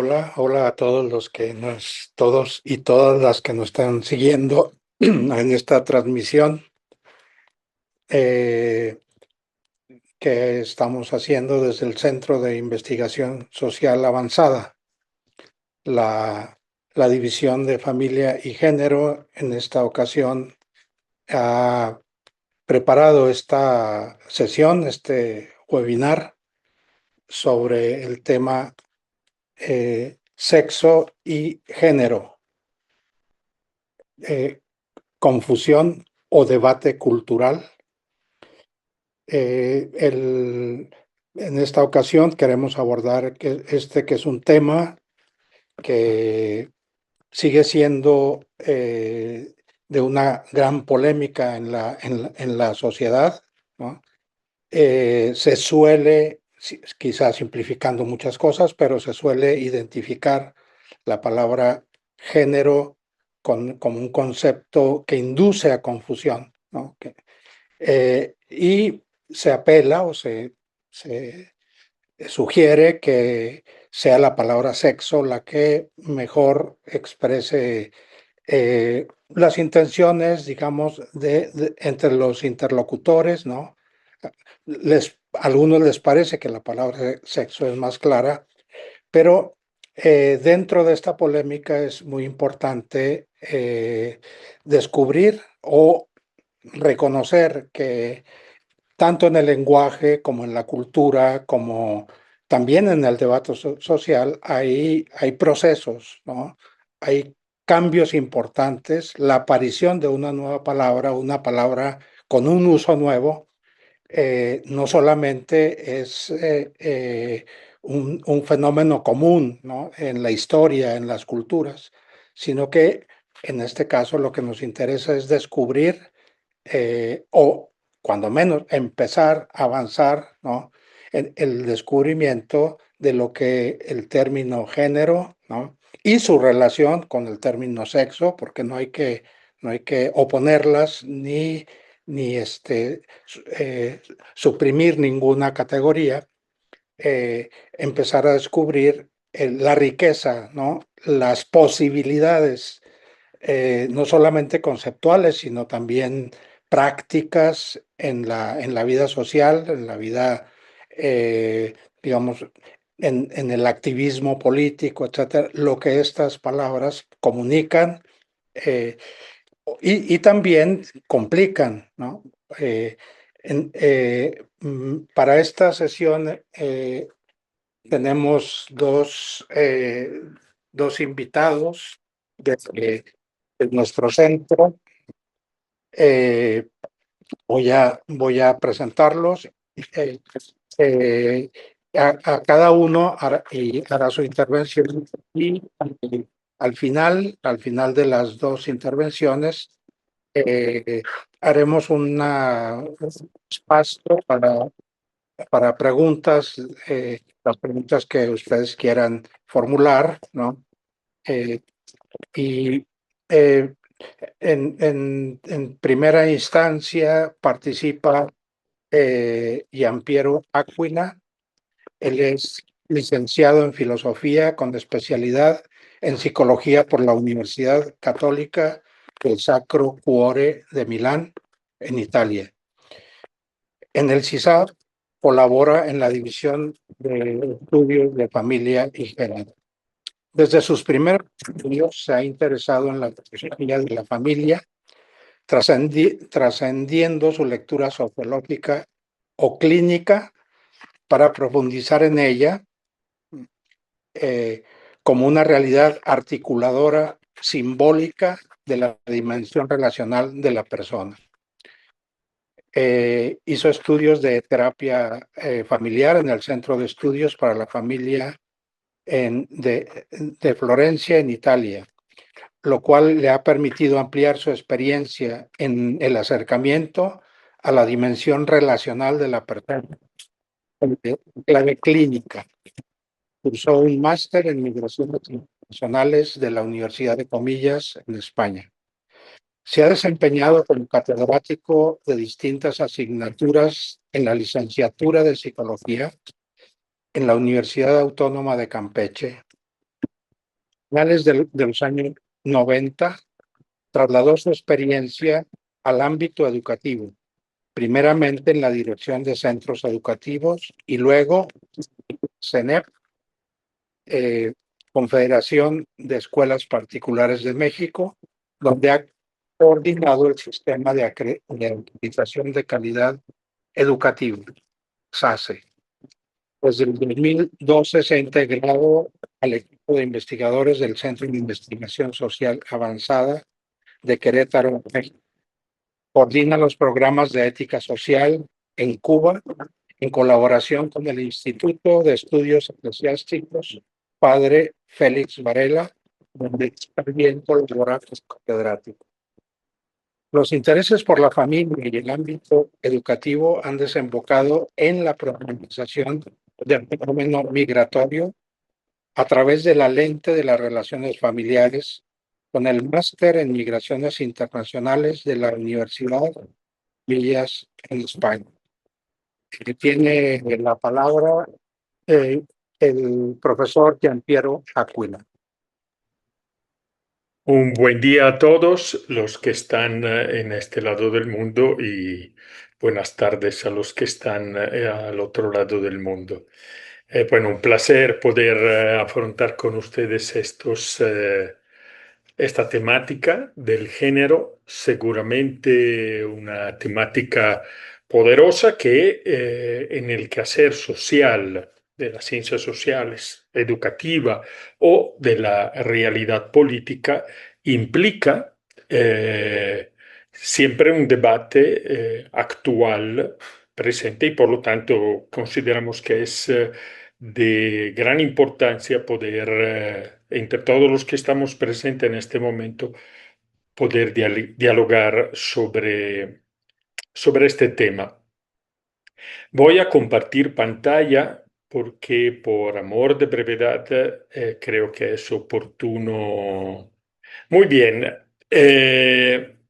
Hola, hola a todos los que todos y todas las que nos están siguiendo en esta transmisión eh, que estamos haciendo desde el Centro de Investigación Social Avanzada. La, la División de Familia y Género en esta ocasión ha preparado esta sesión, este webinar sobre el tema sexo y género. Eh, Confusión o debate cultural. Eh, el- en esta ocasión queremos abordar que es un tema que sigue siendo de una gran polémica en la sociedad, ¿no? Se suele, quizás simplificando muchas cosas, pero se suele identificar la palabra género como un concepto que induce a confusión, ¿no? Y se apela se sugiere que sea la palabra sexo la que mejor exprese las intenciones, digamos, entre los interlocutores, ¿no? A algunos les parece que la palabra sexo es más clara, pero dentro de esta polémica es muy importante descubrir o reconocer que tanto en el lenguaje como en la cultura, como también en el debate social, hay procesos, ¿no? Hay cambios importantes, la aparición de una nueva palabra, una palabra con un uso nuevo, no solamente es un fenómeno común, ¿no? En la historia, en las culturas, sino que en este caso lo que nos interesa es descubrir o cuando menos empezar a avanzar, ¿no? En el descubrimiento de lo que el término género, ¿no? Y su relación con el término sexo, porque no hay que oponerlas ni suprimir ninguna categoría, empezar a descubrir la riqueza, ¿no? Las posibilidades no solamente conceptuales, sino también prácticas en la vida social, en la vida, eh, digamos, en el activismo político, etcétera, lo que estas palabras comunican eh, y también complican, ¿no? Eh, para esta sesión tenemos dos invitados de nuestro centro. Eh, voy a presentarlos. Eh, eh, a cada uno hará su intervención y al final de las dos intervenciones, eh, haremos un espacio para preguntas, las preguntas que ustedes quieran formular, ¿no? Eh, y eh, en primera instancia participa Giampiero Aquina. Él es licenciado en filosofía con especialidad en psicología por la Universidad Católica del Sacro Cuore de Milán, en Italia. En el CISAD colabora en la División de Estudios de Familia y Género. Desde sus primeros estudios se ha interesado en la filosofía de la familia, trascendiendo su lectura sociológica o clínica para profundizar en ella eh, como una realidad articuladora simbólica de la dimensión relacional de la persona. Hizo estudios de terapia familiar en el Centro de Estudios para la Familia de Florencia, en Italia, lo cual le ha permitido ampliar su experiencia en el acercamiento a la dimensión relacional de la persona en clave clínica. Cursó un máster en migraciones internacionales de la Universidad de Comillas en España. Se ha desempeñado como catedrático de distintas asignaturas en la licenciatura de Psicología en la Universidad Autónoma de Campeche, finales de los años 90, trasladó su experiencia al ámbito educativo, primeramente en la dirección de centros educativos y luego CENEP, eh, Confederación de Escuelas Particulares de México, donde ha coordinado el sistema de acreditación de calidad educativa, SACE. Desde el 2012 se ha integrado al equipo de investigadores del Centro de Investigación Social Avanzada de Querétaro, México. Coordina los programas de ética social en Cuba en colaboración con el Instituto de Estudios Eclesiásticos Padre Félix Varela, donde también colabora como catedrático. Los intereses por la familia y el ámbito educativo han desembocado en la problematización del fenómeno migratorio a través de la lente de las relaciones familiares con el máster en migraciones internacionales de la Universidad Villas en España. Que tiene la palabra el profesor Gianpiero Aquila. Un buen día a todos los que están en este lado del mundo y buenas tardes a los que están al otro lado del mundo. Bueno, un placer poder afrontar con ustedes esta temática del género, seguramente una temática poderosa que en el quehacer social de las ciencias sociales, educativa o de la realidad política implica siempre un debate actual, presente y por lo tanto consideramos que es de gran importancia poder, entre todos los que estamos presentes en este momento, poder dialogar sobre este tema. Voy a compartir pantalla porque por amor de brevedad creo que es oportuno. Muy bien.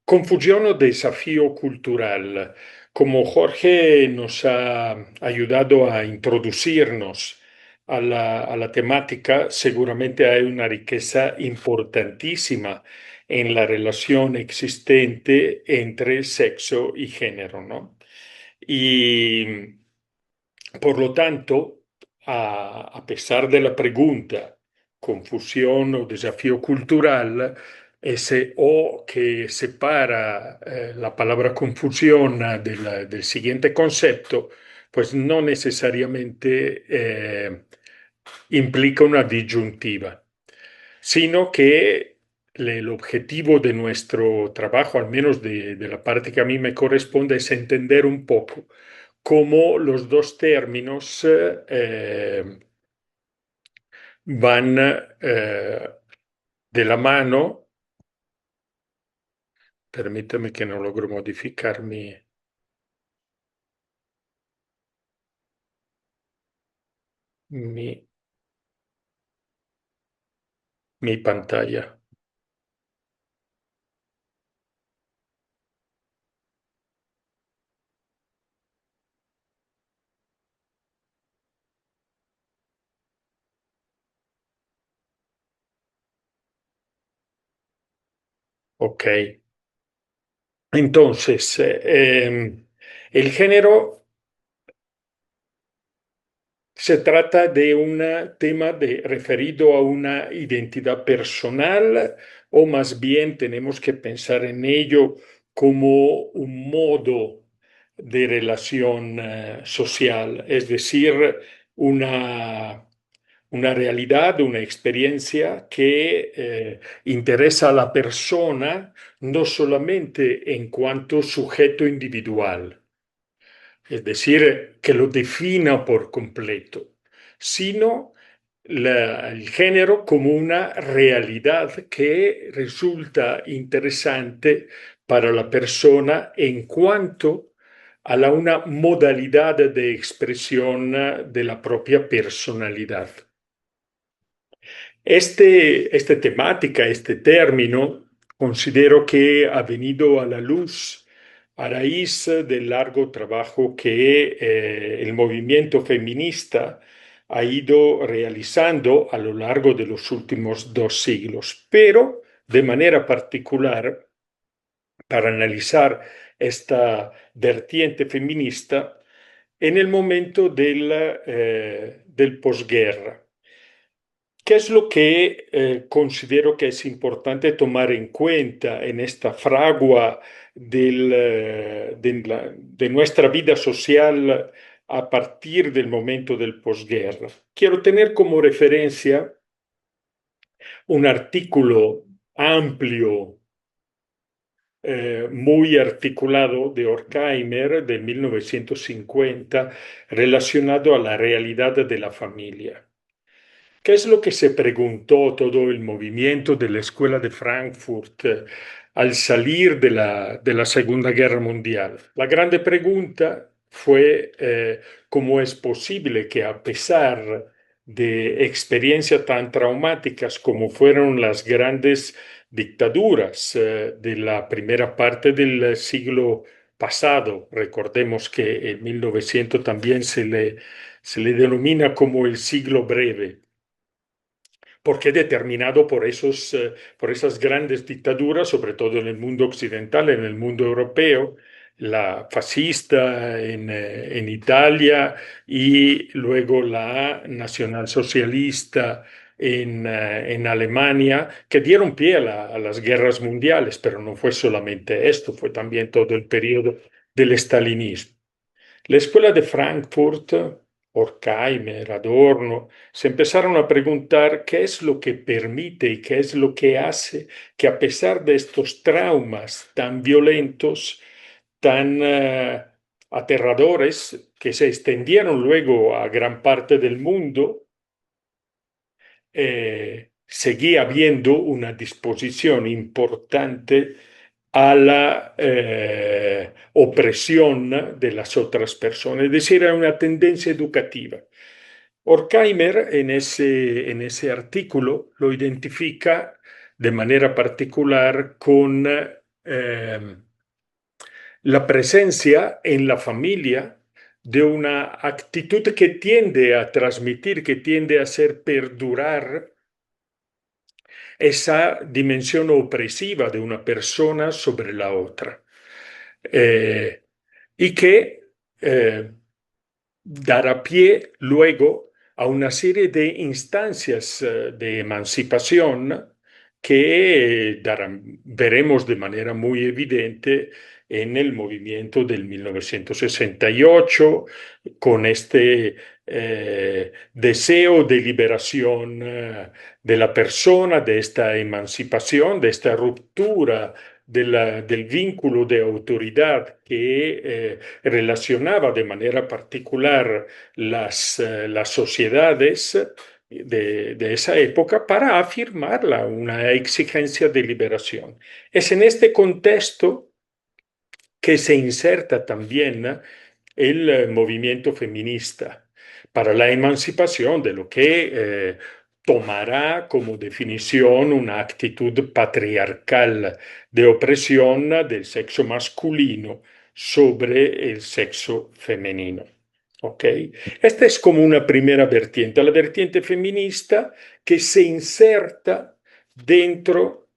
Confusión o desafío cultural. Como Jorge nos ha ayudado a introducirnos a la temática, seguramente hay una riqueza importantísima en la relación existente entre sexo y género, ¿no? Y por lo tanto, a pesar de la pregunta, confusión o desafío cultural, ese o que separa la palabra confusión del siguiente concepto, pues no necesariamente implica una disyuntiva, sino que el objetivo de nuestro trabajo, al menos de la parte que a mí me corresponde, es entender un poco cómo los dos términos van de la mano. Permítame que no logro modificar mi, mi pantalla. Ok. Entonces, el género se trata de un tema referido a una identidad personal o más bien tenemos que pensar en ello como un modo de relación social, es decir, una realidad, una experiencia que interesa a la persona no solamente en cuanto sujeto individual, es decir, que lo defina por completo, sino el género como una realidad que resulta interesante para la persona en cuanto a una modalidad de expresión de la propia personalidad. Esta temática, este término, considero que ha venido a la luz a raíz del largo trabajo que el movimiento feminista ha ido realizando a lo largo de los últimos 2 siglos, pero de manera particular, para analizar esta vertiente feminista en el momento del posguerra. ¿Qué es lo que considero que es importante tomar en cuenta en esta fragua de nuestra vida social a partir del momento del posguerra? Quiero tener como referencia un artículo amplio, muy articulado de Horkheimer de 1950 relacionado a la realidad de la familia. ¿Qué es lo que se preguntó todo el movimiento de la Escuela de Frankfurt al salir de la Segunda Guerra Mundial? La grande pregunta fue cómo es posible que, a pesar de experiencias tan traumáticas como fueron las grandes dictaduras de la primera parte del siglo pasado, recordemos que en 1900 también se le denomina como el siglo breve, porque determinado por esas grandes dictaduras, sobre todo en el mundo occidental, en el mundo europeo, la fascista en Italia y luego la nacionalsocialista en Alemania, que dieron pie a las guerras mundiales, pero no fue solamente esto, fue también todo el periodo del estalinismo. La escuela de Frankfurt, Horkheimer, Adorno, se empezaron a preguntar qué es lo que permite y qué es lo que hace que, a pesar de estos traumas tan violentos, tan aterradores, que se extendieron luego a gran parte del mundo, seguía habiendo una disposición importante a la opresión de las otras personas, es decir, era una tendencia educativa. Horkheimer en ese artículo lo identifica de manera particular con la presencia en la familia de una actitud que tiende a transmitir, que tiende a hacer perdurar esa dimensión opresiva de una persona sobre la otra, eh, y que dará pie luego a una serie de instancias de emancipación que veremos de manera muy evidente en el movimiento del 1968, con este deseo de liberación de la persona, de esta emancipación, de esta ruptura del vínculo de autoridad que relacionaba de manera particular las sociedades de esa época para afirmarla, una exigencia de liberación. Es en este contexto que se inserta también el movimiento feminista para la emancipación de lo que tomará como definición una actitud patriarcal de opresión del sexo masculino sobre el sexo femenino. ¿Ok? Esta es como una primera vertiente, la vertiente feminista que se inserta dentro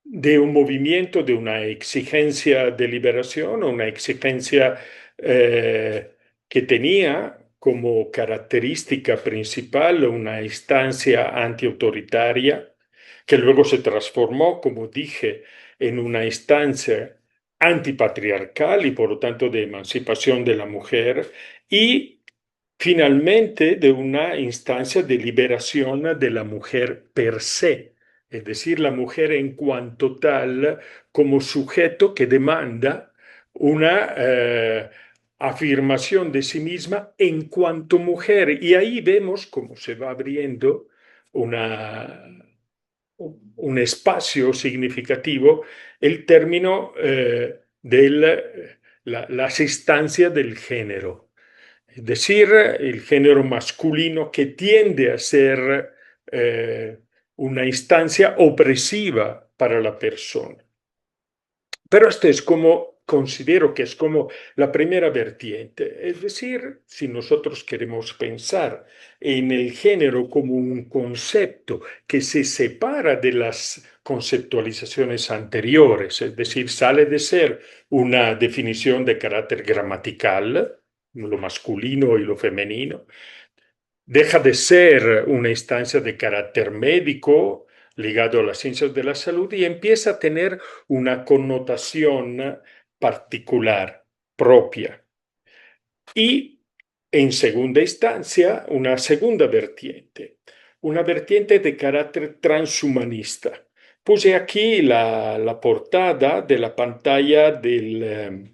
de un movimiento, de una exigencia de liberación, una exigencia que tenía como característica principal una instancia antiautoritaria, que luego se transformó, como dije, en una instancia antipatriarcal y por lo tanto de emancipación de la mujer, y finalmente de una instancia de liberación de la mujer per se, es decir, la mujer en cuanto tal, como sujeto que demanda una afirmación de sí misma en cuanto mujer. Y ahí vemos cómo se va abriendo un espacio significativo, el término de las instancias del género. Es decir, el género masculino que tiende a ser una instancia opresiva para la persona. Pero esto es como considero que es como la primera vertiente. Es decir, si nosotros queremos pensar en el género como un concepto que se separa de las conceptualizaciones anteriores, es decir, sale de ser una definición de carácter gramatical, lo masculino y lo femenino, deja de ser una instancia de carácter médico ligado a las ciencias de la salud y empieza a tener una connotación particular, propia. Y en segunda instancia, una vertiente de carácter transhumanista. Puse aquí la portada de la pantalla del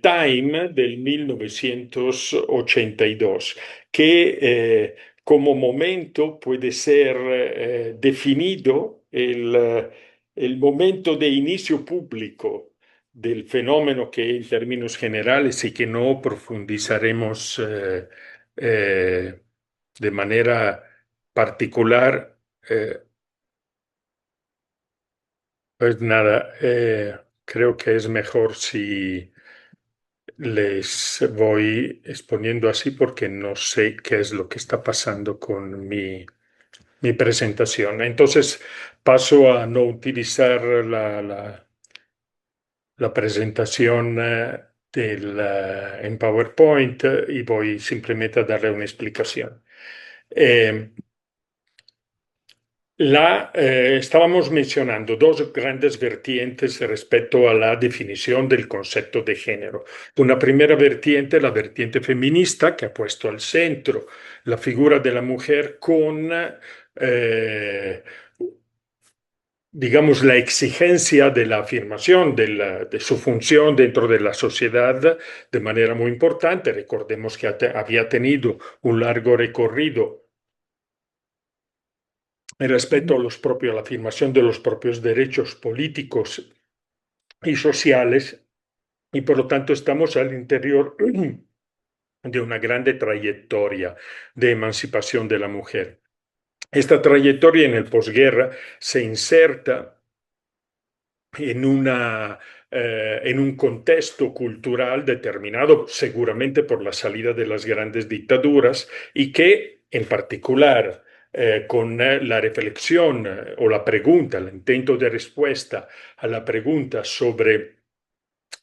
Time del 1982, que como momento puede ser definido el momento de inicio público del fenómeno que en términos generales y que no profundizaremos de manera particular, pues nada, creo que es mejor si les voy exponiendo así porque no sé qué es lo que está pasando con mi presentación. Entonces paso a no utilizar la presentación en PowerPoint y voy simplemente a darle una explicación. Estábamos mencionando dos grandes vertientes respecto a la definición del concepto de género. Una primera vertiente, la vertiente feminista, que ha puesto al centro la figura de la mujer con, digamos, la exigencia de la afirmación de su función dentro de la sociedad de manera muy importante. Recordemos que había tenido un largo recorrido respecto a la afirmación de los propios derechos políticos y sociales, y por lo tanto estamos al interior de una grande trayectoria de emancipación de la mujer. Esta trayectoria en el posguerra se inserta en un contexto cultural determinado seguramente por la salida de las grandes dictaduras y que en particular con la reflexión o la pregunta, el intento de respuesta a la pregunta sobre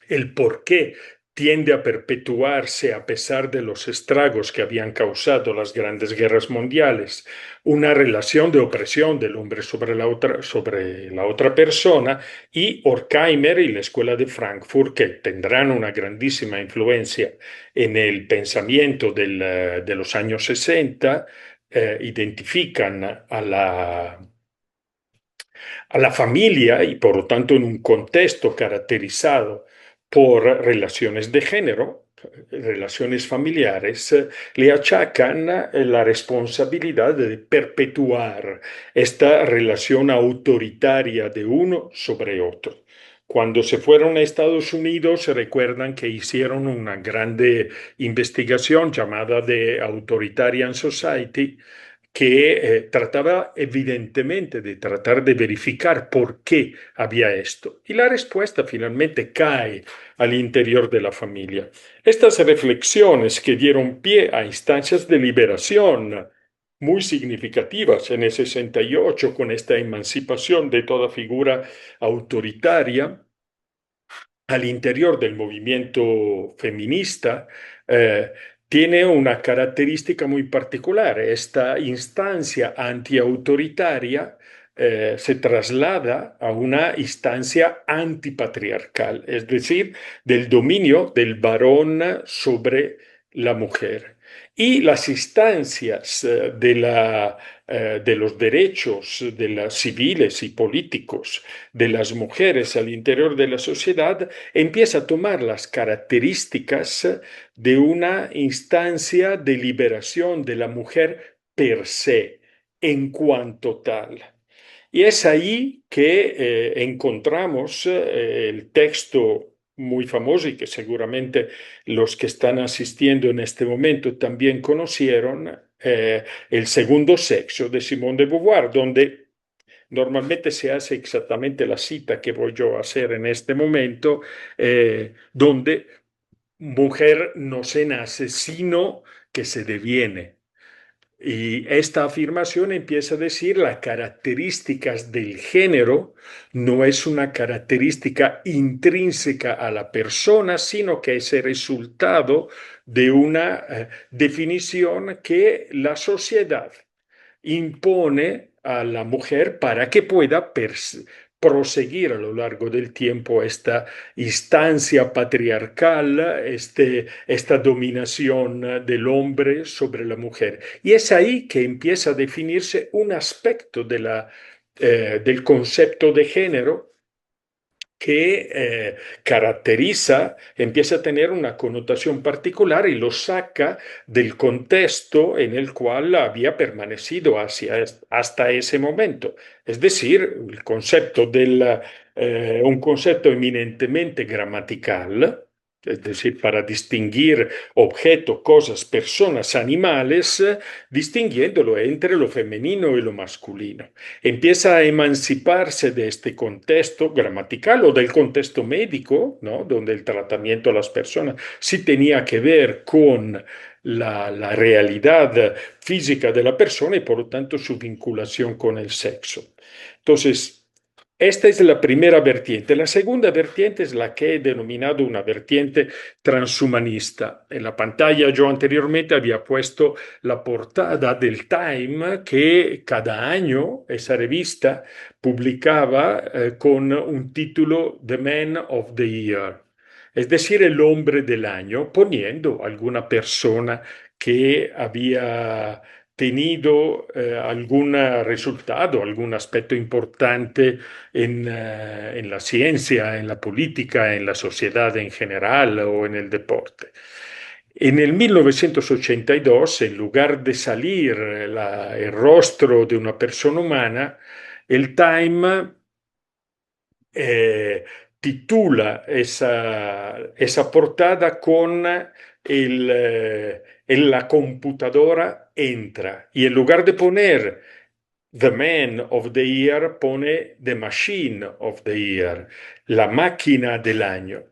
el por qué tiende a perpetuarse a pesar de los estragos que habían causado las grandes guerras mundiales, una relación de opresión del hombre sobre la otra persona, y Horkheimer y la Escuela de Frankfurt, que tendrán una grandísima influencia en el pensamiento de los años 60, identifican a la familia y por lo tanto en un contexto caracterizado por relaciones de género, relaciones familiares, le achacan la responsabilidad de perpetuar esta relación autoritaria de uno sobre otro. Cuando se fueron a Estados Unidos, recuerdan que hicieron una grande investigación llamada The Authoritarian Society, que trataba evidentemente de tratar de verificar por qué había esto. Y la respuesta finalmente cae al interior de la familia. Estas reflexiones que dieron pie a instancias de liberación muy significativas en el 68 con esta emancipación de toda figura autoritaria al interior del movimiento feminista, tiene una característica muy particular. Esta instancia antiautoritaria se traslada a una instancia antipatriarcal, es decir, del dominio del varón sobre la mujer. Y las instancias de los derechos de las civiles y políticos de las mujeres al interior de la sociedad empieza a tomar las características de una instancia de liberación de la mujer per se, en cuanto tal. Y es ahí que encontramos el texto muy famoso y que seguramente los que están asistiendo en este momento también conocieron, El segundo sexo de Simone de Beauvoir, donde normalmente se hace exactamente la cita que voy yo a hacer en este momento, donde mujer no se nace, sino que se deviene. Y esta afirmación empieza a decir las características del género no es una característica intrínseca a la persona, sino que es el resultado de una definición que la sociedad impone a la mujer para que pueda proseguir a lo largo del tiempo esta instancia patriarcal, esta dominación del hombre sobre la mujer. Y es ahí que empieza a definirse un aspecto del concepto de género que caracteriza, empieza a tener una connotación particular y lo saca del contexto en el cual había permanecido hasta ese momento. Es decir, un concepto eminentemente gramatical, es decir, para distinguir objetos, cosas, personas, animales, distinguiéndolo entre lo femenino y lo masculino. Empieza a emanciparse de este contexto gramatical o del contexto médico, ¿no? Donde el tratamiento a las personas sí tenía que ver con la realidad física de la persona y por lo tanto su vinculación con el sexo. Entonces, esta es la primera vertiente. La segunda vertiente es la que he denominado una vertiente transhumanista. En la pantalla yo anteriormente había puesto la portada del Time que cada año esa revista publicaba con un título The Man of the Year, es decir, el hombre del año, poniendo alguna persona que había tenido algún resultado, algún aspecto importante en la ciencia, en la política, en la sociedad en general o en el deporte. En el 1982, en lugar de salir el rostro de una persona humana, el Time titula esa portada con la computadora entra y en lugar de poner The Man of the Year pone The Machine of the Year, la máquina del año.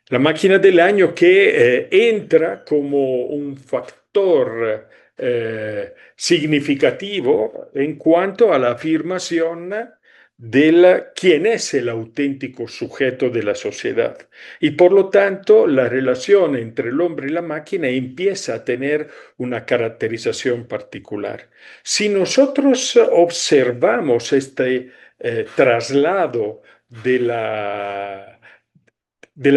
La máquina del año que entra como un factor significativo en cuanto a la afirmación de quién es el auténtico sujeto de la sociedad. Y por lo tanto, la relación entre el hombre y la máquina empieza a tener una caracterización particular. Si nosotros observamos este traslado de la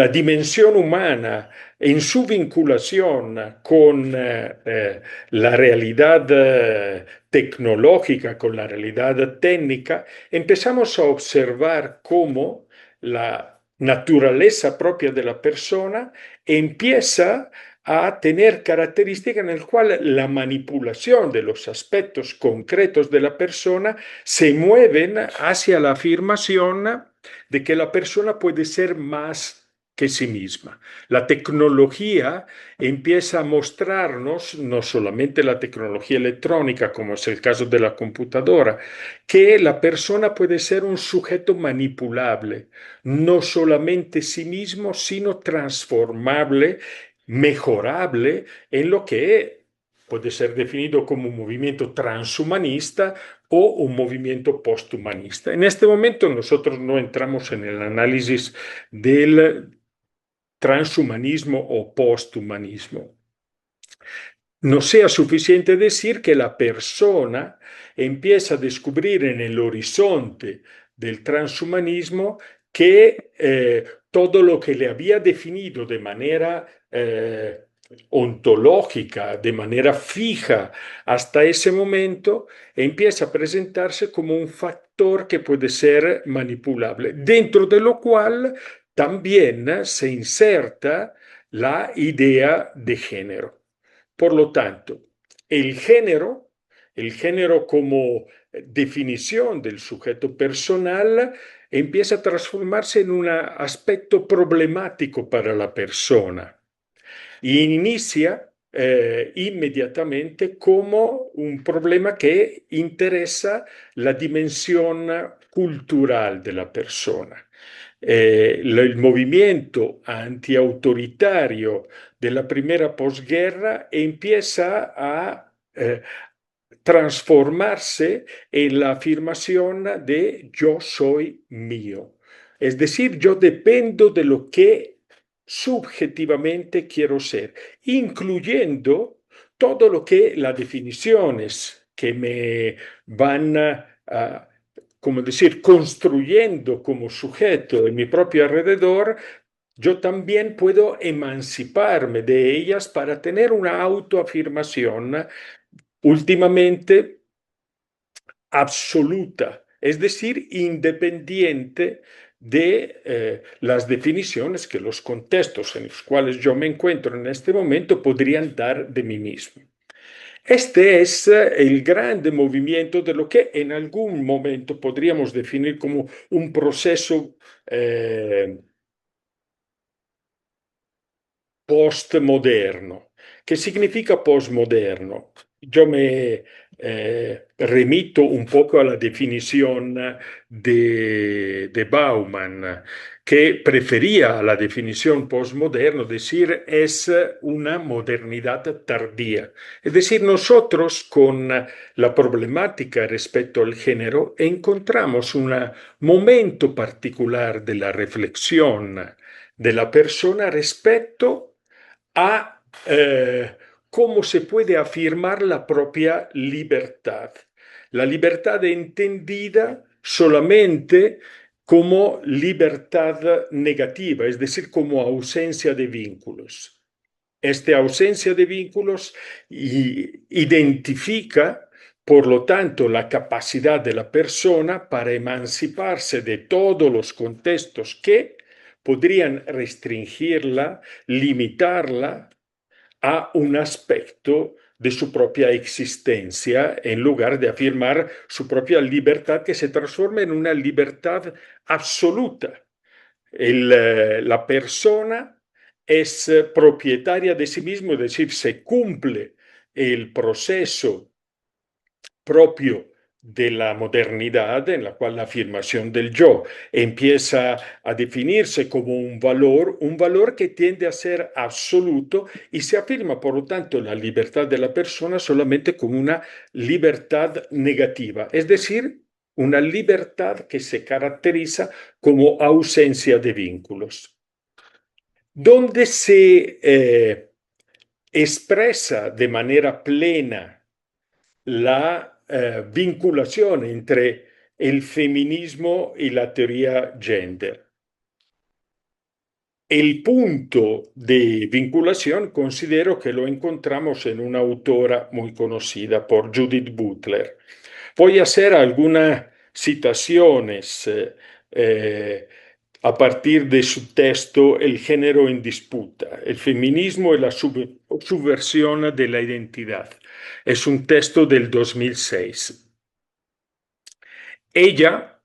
dimensión humana en su vinculación con la realidad tecnológica, con la realidad técnica, empezamos a observar cómo la naturaleza propia de la persona empieza a tener características en el cual la manipulación de los aspectos concretos de la persona se mueven hacia la afirmación de que la persona puede ser más que sí misma. La tecnología empieza a mostrarnos, no solamente la tecnología electrónica, como es el caso de la computadora, que la persona puede ser un sujeto manipulable, no solamente sí mismo, sino transformable, mejorable en lo que puede ser definido como un movimiento transhumanista o un movimiento posthumanista. En este momento nosotros no entramos en el análisis del transhumanismo o posthumanismo. No sea suficiente decir que la persona empieza a descubrir en el horizonte del transhumanismo que todo lo que le había definido de manera ontológica, de manera fija hasta ese momento, empieza a presentarse como un factor que puede ser manipulable, dentro de lo cual también se inserta la idea de género. Por lo tanto, el género como definición del sujeto personal, empieza a transformarse en un aspecto problemático para la persona y inicia inmediatamente como un problema que interesa la dimensión cultural de la persona. Il movimiento antiautoritario de la primera posguerra empieza a transformarse en la afirmación de yo soy mío. Es decir, yo dependo de lo que subjetivamente quiero ser, incluyendo todo lo que las definiciones que me van a, como decir, construyendo como sujeto en mi propio alrededor, yo también puedo emanciparme de ellas para tener una autoafirmación últimamente absoluta, es decir, independiente de las definiciones que los contextos en los cuales yo me encuentro en este momento podrían dar de mí mismo. Este es el grande movimiento de lo que en algún momento podríamos definir como un proceso postmoderno. ¿Qué significa postmoderno? Yo me remito un poco a la definición de Bauman, que prefería a la definición postmoderno, decir es una modernidad tardía. Es decir, nosotros con la problemática respecto al género encontramos un momento particular de la reflexión de la persona respecto a cómo se puede afirmar la propia libertad. La libertad entendida solamente como libertad negativa, es decir, como ausencia de vínculos. Esta ausencia de vínculos identifica, por lo tanto, la capacidad de la persona para emanciparse de todos los contextos que podrían restringirla, limitarla a un aspecto de su propia existencia en lugar de afirmar su propia libertad que se transforma en una libertad absoluta. La persona es propietaria de sí mismo, es decir, se cumple el proceso propio de la modernidad en la cual la afirmación del yo empieza a definirse como un valor que tiende a ser absoluto y se afirma, por lo tanto, la libertad de la persona solamente como una libertad negativa, es decir, una libertad que se caracteriza como ausencia de vínculos. Donde se expresa de manera plena la vinculación entre el feminismo y la teoría gender. El punto de vinculación considero que lo encontramos en una autora muy conocida por Judith Butler. Voy a hacer algunas citaciones a partir de su texto El género en disputa, el feminismo y la subversión de la identidad. Es un texto del 2006. Ella,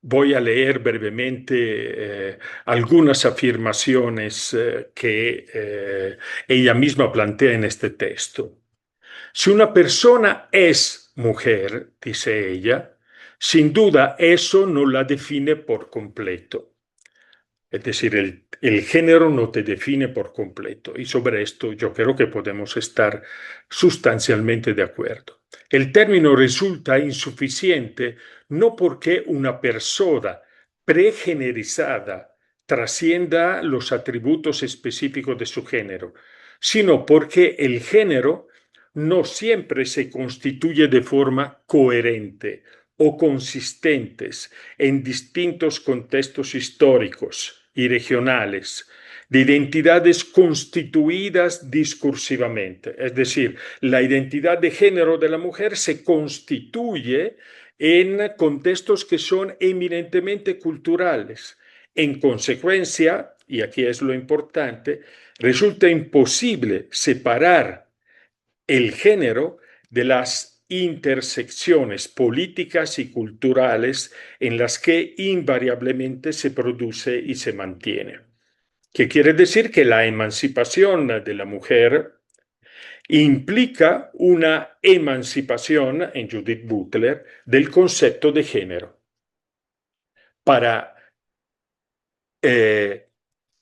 voy a leer brevemente algunas afirmaciones que ella misma plantea en este texto. Si una persona es mujer, dice ella, sin duda eso no la define por completo. Es decir, el género no te define por completo. Y sobre esto yo creo que podemos estar sustancialmente de acuerdo. El término resulta insuficiente no porque una persona pregenerizada trascienda los atributos específicos de su género, sino porque el género no siempre se constituye de forma coherente o consistentes en distintos contextos históricos y regionales, de identidades constituidas discursivamente. Es decir, la identidad de género de la mujer se constituye en contextos que son eminentemente culturales. En consecuencia, y aquí es lo importante, resulta imposible separar el género de las intersecciones políticas y culturales en las que invariablemente se produce y se mantiene. que quiere decir que la emancipación de la mujer implica una emancipación, en Judith Butler, del concepto de género para eh,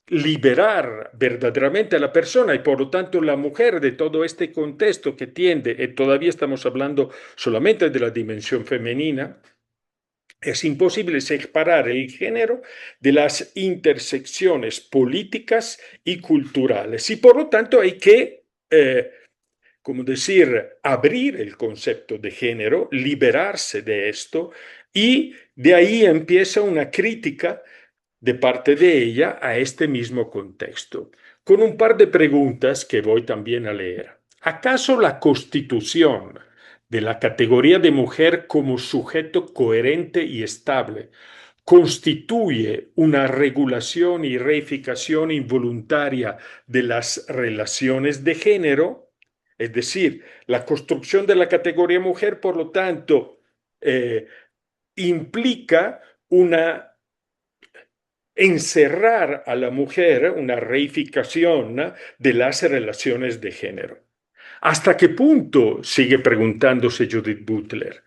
liberar verdaderamente a la persona y por lo tanto la mujer de todo este contexto que tiende, y todavía estamos hablando solamente de la dimensión femenina, es imposible separar el género de las intersecciones políticas y culturales y por lo tanto hay que como decir, abrir el concepto de género, liberarse de esto, y de ahí empieza una crítica de parte de ella a este mismo contexto, con un par de preguntas que voy también a leer. ¿Acaso la constitución de la categoría de mujer como sujeto coherente y estable constituye una regulación y reificación involuntaria de las relaciones de género? Es decir, la construcción de la categoría mujer, por lo tanto, implica una encerrar a la mujer, una reificación de las relaciones de género. ¿Hasta qué punto, sigue preguntándose Judith Butler,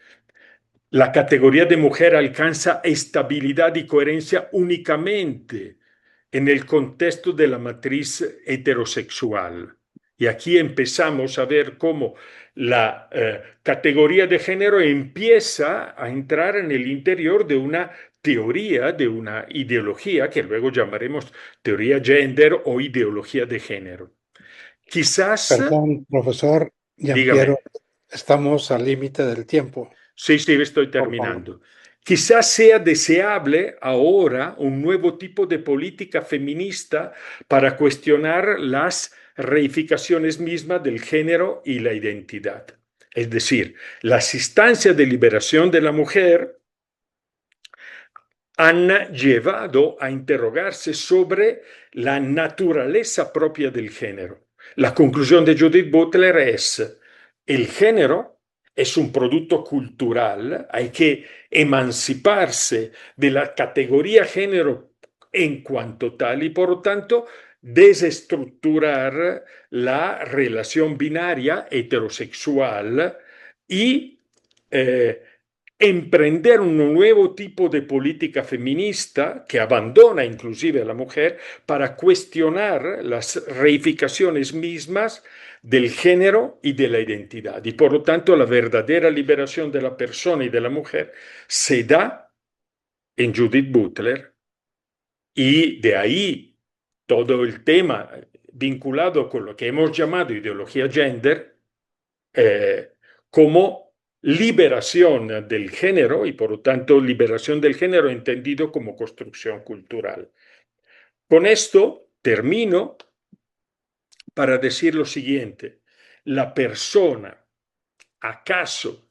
la categoría de mujer alcanza estabilidad y coherencia únicamente en el contexto de la matriz heterosexual? Y aquí empezamos a ver cómo la categoría de género empieza a entrar en el interior de una teoría, de una ideología que luego llamaremos teoría gender o ideología de género. Quizás, Perdón, profesor dígame. Giampiero, estamos al límite del tiempo, Sí, sí, estoy por favor. terminando. Quizás sea deseable ahora un nuevo tipo de política feminista para cuestionar las reificaciones mismas del género y la identidad. Es decir, las instancias de liberación de la mujer han llevado a interrogarse sobre la naturaleza propia del género. La conclusión de Judith Butler es: el género es un producto cultural, hay que emanciparse de la categoría género en cuanto tal y por lo tanto desestructurar la relación binaria heterosexual y eh, emprender un nuevo tipo de política feminista que abandona inclusive a la mujer para cuestionar las reificaciones mismas del género y de la identidad. Y por lo tanto la verdadera liberación de la persona y de la mujer se da en Judith Butler y de ahí todo el tema vinculado con lo que hemos llamado ideología gender como liberación del género y por lo tanto liberación del género entendido como construcción cultural. Con esto termino para decir lo siguiente: la persona, ¿acaso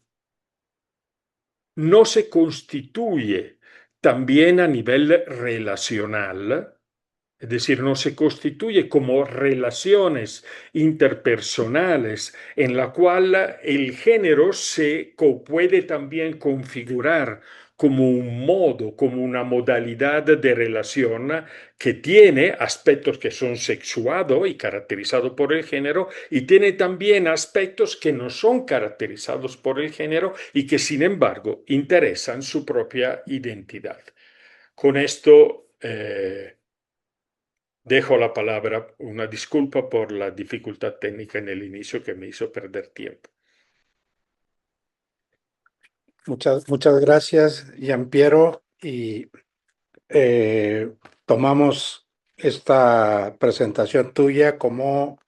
no se constituye también a nivel relacional? Es decir, no se constituye como relaciones interpersonales en la cual el género se puede también configurar como un modo, como una modalidad de relación que tiene aspectos que son sexuados y caracterizados por el género y tiene también aspectos que no son caracterizados por el género y que sin embargo interesan su propia identidad. Con esto dejo la palabra, una disculpa por la dificultad técnica en el inicio que me hizo perder tiempo. Muchas gracias, Giampiero, y tomamos esta presentación tuya como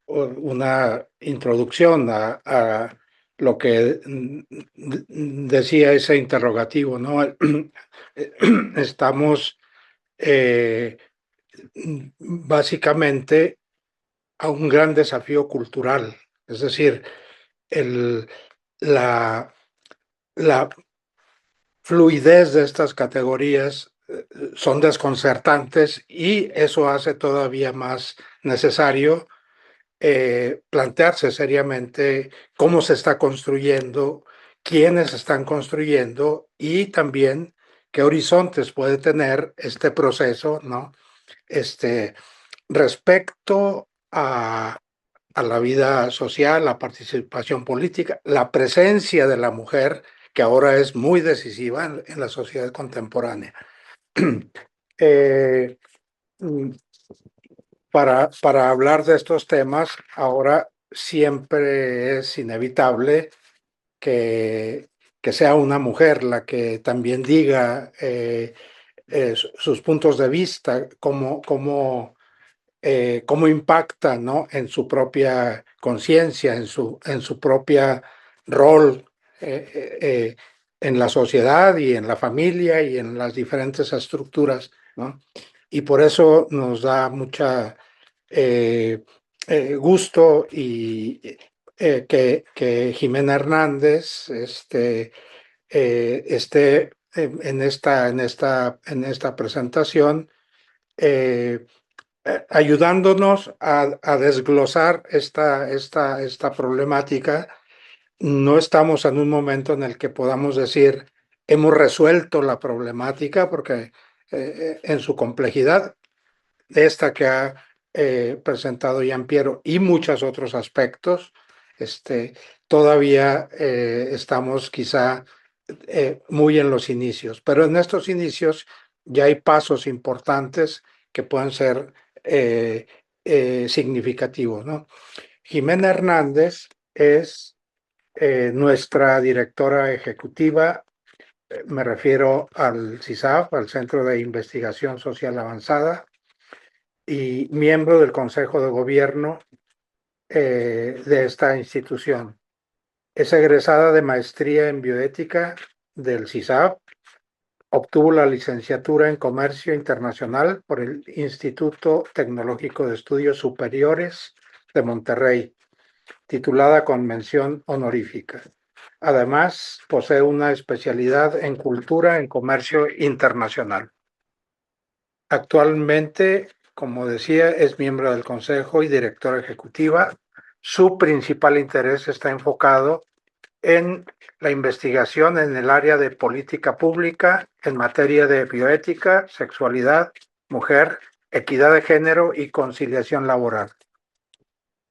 una introducción a lo que decía ese interrogativo, ¿no? Estamos básicamente a un gran desafío cultural, es decir, el, la, la fluidez de estas categorías son desconcertantes y eso hace todavía más necesario plantearse seriamente cómo se está construyendo, quiénes están construyendo y también qué horizontes puede tener este proceso, ¿no? Este, respecto a la vida social, la participación política, la presencia de la mujer, que ahora es muy decisiva en la sociedad contemporánea. Eh, para hablar de estos temas, ahora siempre es inevitable que, que sea una mujer la que también diga sus puntos de vista, cómo impacta, ¿no? En su propia conciencia, en su propia rol en la sociedad y en la familia y en las diferentes estructuras, ¿no? Y por eso nos da mucha gusto y que Jimena Hernández esté en esta presentación eh, ayudándonos a desglosar esta problemática. No estamos en un momento en el que podamos decir hemos resuelto la problemática porque en su complejidad esta que ha presentado Jean Piero y muchos otros aspectos, este, todavía estamos quizá muy en los inicios, pero en estos inicios ya hay pasos importantes que pueden ser significativos, ¿no? Jimena Hernández es nuestra directora ejecutiva, me refiero al CISAF, al Centro de Investigación Social Avanzada, y miembro del Consejo de Gobierno de esta institución. Es egresada de maestría en bioética del CISAF. Obtuvo la licenciatura en Comercio Internacional por el Instituto Tecnológico de Estudios Superiores de Monterrey, titulada con mención honorífica. Además, posee una especialidad en Cultura en Comercio Internacional. Actualmente, como decía, es miembro del Consejo y directora ejecutiva. Su principal interés está enfocado en la investigación en el área de política pública en materia de bioética, sexualidad, mujer, equidad de género y conciliación laboral.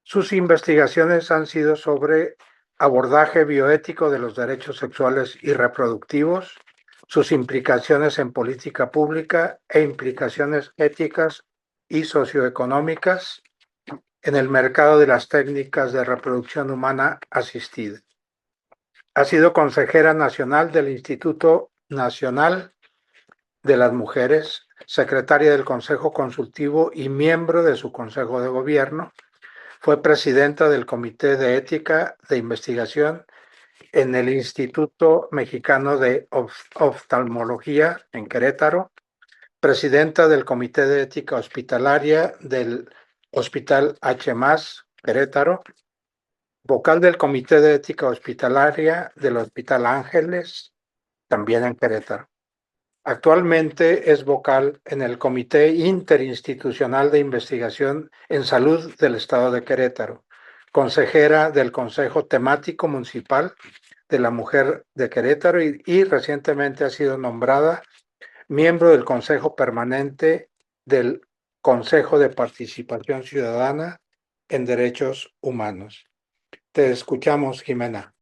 Sus investigaciones han sido sobre abordaje bioético de los derechos sexuales y reproductivos, sus implicaciones en política pública e implicaciones éticas y socioeconómicas en el mercado de las técnicas de reproducción humana asistida. Ha sido consejera nacional del Instituto Nacional de las Mujeres, secretaria del Consejo Consultivo y miembro de su Consejo de Gobierno. Fue presidenta del Comité de Ética de Investigación en el Instituto Mexicano de Oftalmología en Querétaro, presidenta del Comité de Ética Hospitalaria del Hospital H+, Querétaro, vocal del Comité de Ética Hospitalaria del Hospital Ángeles, también en Querétaro. Actualmente es vocal en el Comité Interinstitucional de Investigación en Salud del Estado de Querétaro, consejera del Consejo Temático Municipal de la Mujer de Querétaro y recientemente ha sido nombrada miembro del Consejo Permanente del Consejo de Participación Ciudadana en Derechos Humanos. Te escuchamos, Jimena.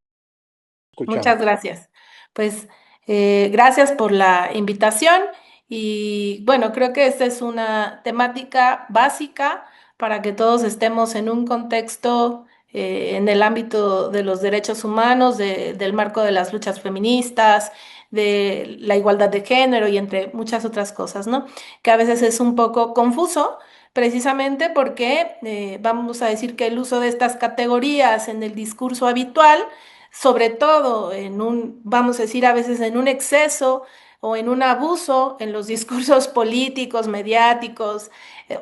Muchas Escuchamos. gracias. Pues gracias por la invitación y bueno, creo que esta es una temática básica para que todos estemos en un contexto en el ámbito de los derechos humanos, del marco de las luchas feministas, de la igualdad de género y entre muchas otras cosas, ¿no? Que a veces es un poco confuso. Precisamente porque vamos a decir que el uso de estas categorías en el discurso habitual sobre todo vamos a decir, a veces en un exceso o en un abuso en los discursos políticos, mediáticos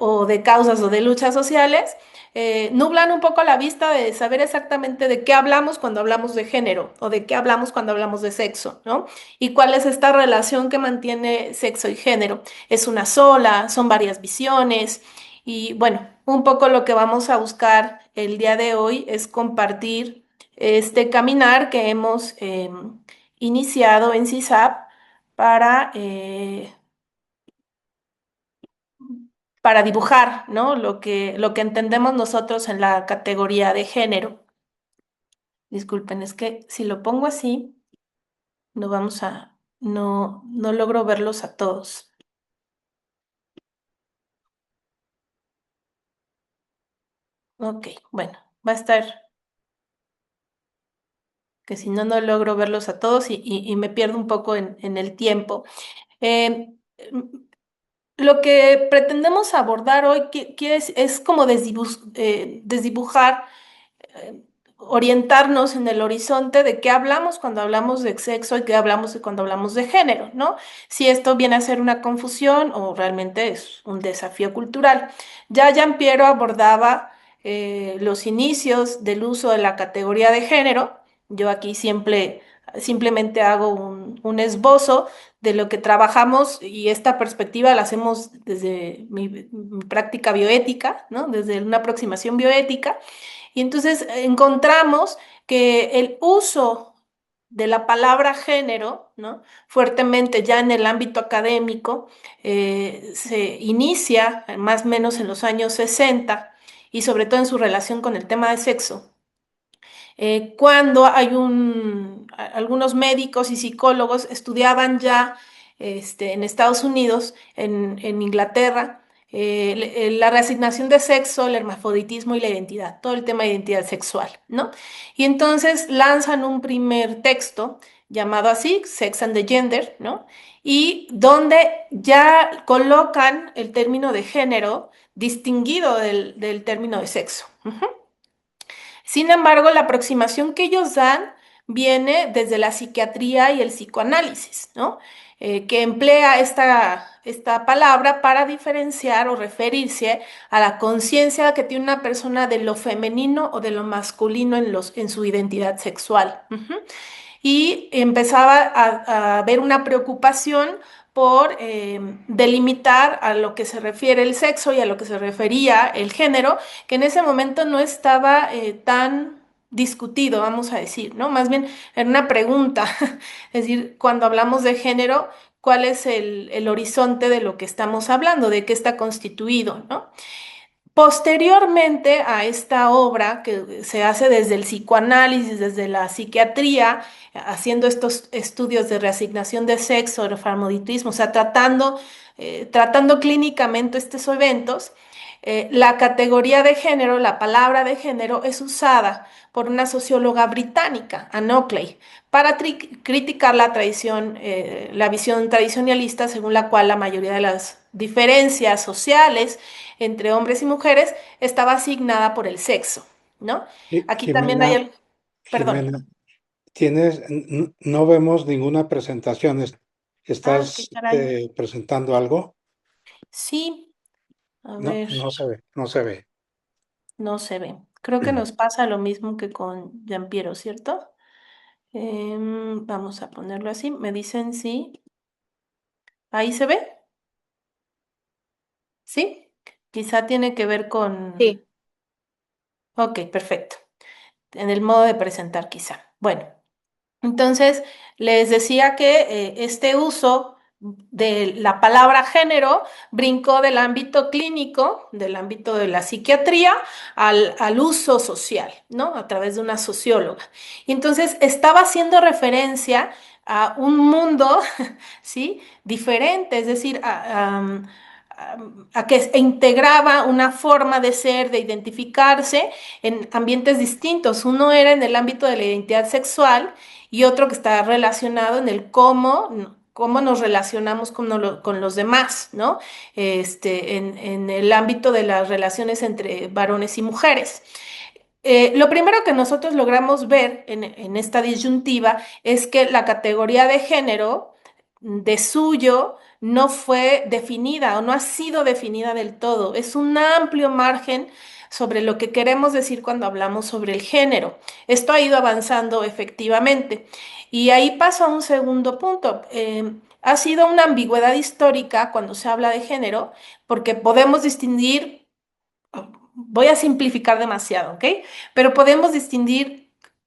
o de causas o de luchas sociales, nublan un poco la vista de saber exactamente de qué hablamos cuando hablamos de género o de qué hablamos cuando hablamos de sexo, ¿no? Y cuál es esta relación que mantiene sexo y género. ¿Es una sola? ¿Son varias visiones? Y bueno, un poco lo que vamos a buscar el día de hoy es compartir este caminar que hemos iniciado en CISAP para para dibujar, ¿no? Lo que entendemos nosotros en la categoría de género. Disculpen, es que si lo pongo así, no logro verlos a todos. Ok, bueno, va a estar, que si no, no logro verlos a todos y me pierdo un poco en el tiempo. Eh, lo que pretendemos abordar hoy que es como desdibujar, eh, orientarnos en el horizonte de qué hablamos cuando hablamos de sexo y qué hablamos cuando hablamos de género, ¿no? Si esto viene a ser una confusión o realmente es un desafío cultural. Ya Giampiero abordaba los inicios del uso de la categoría de género. Yo aquí simplemente hago un esbozo de lo que trabajamos y esta perspectiva la hacemos desde mi práctica bioética, ¿no? Desde una aproximación bioética. Y entonces encontramos que el uso de la palabra género, ¿no? Fuertemente ya en el ámbito académico, se inicia más o menos en los años 60 y sobre todo en su relación con el tema de sexo. Cuando algunos médicos y psicólogos estudiaban ya en Estados Unidos, en Inglaterra, la reasignación de sexo, el hermafroditismo y la identidad, todo el tema de identidad sexual, ¿no? Y entonces lanzan un primer texto llamado así, Sex and the Gender, ¿no? Y donde ya colocan el término de género distinguido del término de sexo. Ujú. Sin embargo, la aproximación que ellos dan viene desde la psiquiatría y el psicoanálisis, ¿no? Que emplea esta palabra para diferenciar o referirse a la conciencia que tiene una persona de lo femenino o de lo masculino en su identidad sexual. Ujú. Y empezaba a haber una preocupación por delimitar a lo que se refiere el sexo y a lo que se refería el género, que en ese momento no estaba tan discutido, vamos a decir, ¿no? Más bien era una pregunta, es decir, cuando hablamos de género, ¿cuál es el horizonte de lo que estamos hablando, de qué está constituido, ¿no? Posteriormente a esta obra que se hace desde el psicoanálisis, desde la psiquiatría, haciendo estos estudios de reasignación de sexo, de hermafroditismo, o sea, tratando clínicamente estos eventos, la categoría de género, la palabra de género, es usada por una socióloga británica, Anne Oakley, para criticar la tradición, la visión tradicionalista según la cual la mayoría de las diferencias sociales entre hombres y mujeres estaba asignada por el sexo, ¿no? Aquí también hay Jimena, el, perdón. Jimena, no vemos ninguna presentación. Ah, qué ¿Estás caray. presentando algo? Sí, a No, ver, no se ve, no se ve. no se ve. Creo que nos pasa lo mismo que con Giampiero, ¿cierto? Vamos a ponerlo así. Me dicen sí. ¿Ahí se ve? ¿Sí? Quizá tiene que ver con... Sí, Ok, perfecto. En el modo de presentar, quizá. Bueno. Entonces, les decía que este uso de la palabra género brincó del ámbito clínico, del ámbito de la psiquiatría, al uso social, ¿no? A través de una socióloga. Y entonces estaba haciendo referencia a un mundo, ¿sí? Diferente, es decir, a que integraba una forma de ser, de identificarse en ambientes distintos. Uno era en el ámbito de la identidad sexual y otro que está relacionado en el cómo nos relacionamos con los demás, ¿no? En el ámbito de las relaciones entre varones y mujeres. Lo primero que nosotros logramos ver en esta disyuntiva es que la categoría de género de suyo no fue definida o no ha sido definida del todo. Es un amplio margen sobre lo que queremos decir cuando hablamos sobre el género. Esto ha ido avanzando efectivamente. Y ahí paso a un segundo punto. Ha sido una ambigüedad histórica cuando se habla de género, porque podemos distinguir, voy a simplificar demasiado, ¿ok? Pero podemos distinguir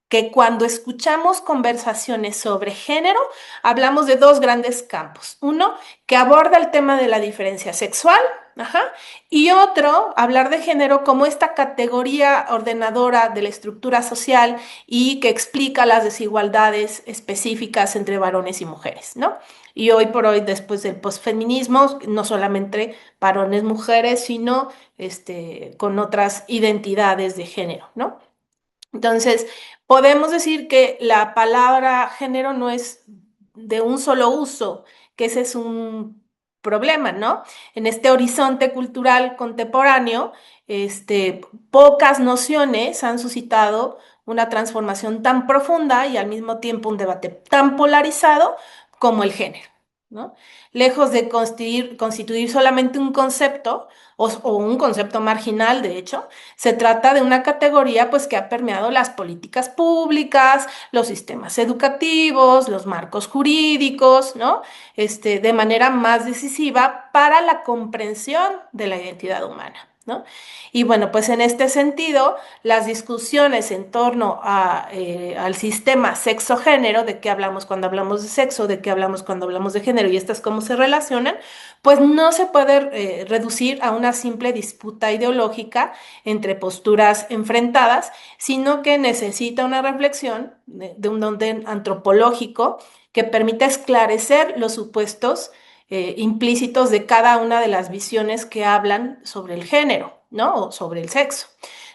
que cuando escuchamos conversaciones sobre género, hablamos de dos grandes campos. Uno, que aborda el tema de la diferencia sexual Ajá. Y otro, hablar de género como esta categoría ordenadora de la estructura social y que explica las desigualdades específicas entre varones y mujeres, ¿no? Y hoy por hoy, después del posfeminismo, no solamente varones, mujeres, sino con otras identidades de género, ¿no? Entonces, podemos decir que la palabra género no es de un solo uso, que ese es un problema, ¿no? En este horizonte cultural contemporáneo, pocas nociones han suscitado una transformación tan profunda y al mismo tiempo un debate tan polarizado como el género, ¿no? Lejos de constituir solamente un concepto o un concepto marginal, de hecho, se trata de una categoría pues que ha permeado las políticas públicas, los sistemas educativos, los marcos jurídicos, ¿no? De manera más decisiva para la comprensión de la identidad humana, ¿no? Y bueno, pues en este sentido, las discusiones en torno al sistema sexo-género, de qué hablamos cuando hablamos de sexo, de qué hablamos cuando hablamos de género y estas cómo se relacionan, pues no se puede reducir a una simple disputa ideológica entre posturas enfrentadas, sino que necesita una reflexión de un orden antropológico que permita esclarecer los supuestos implícitos de cada una de las visiones que hablan sobre el género, ¿no? O sobre el sexo.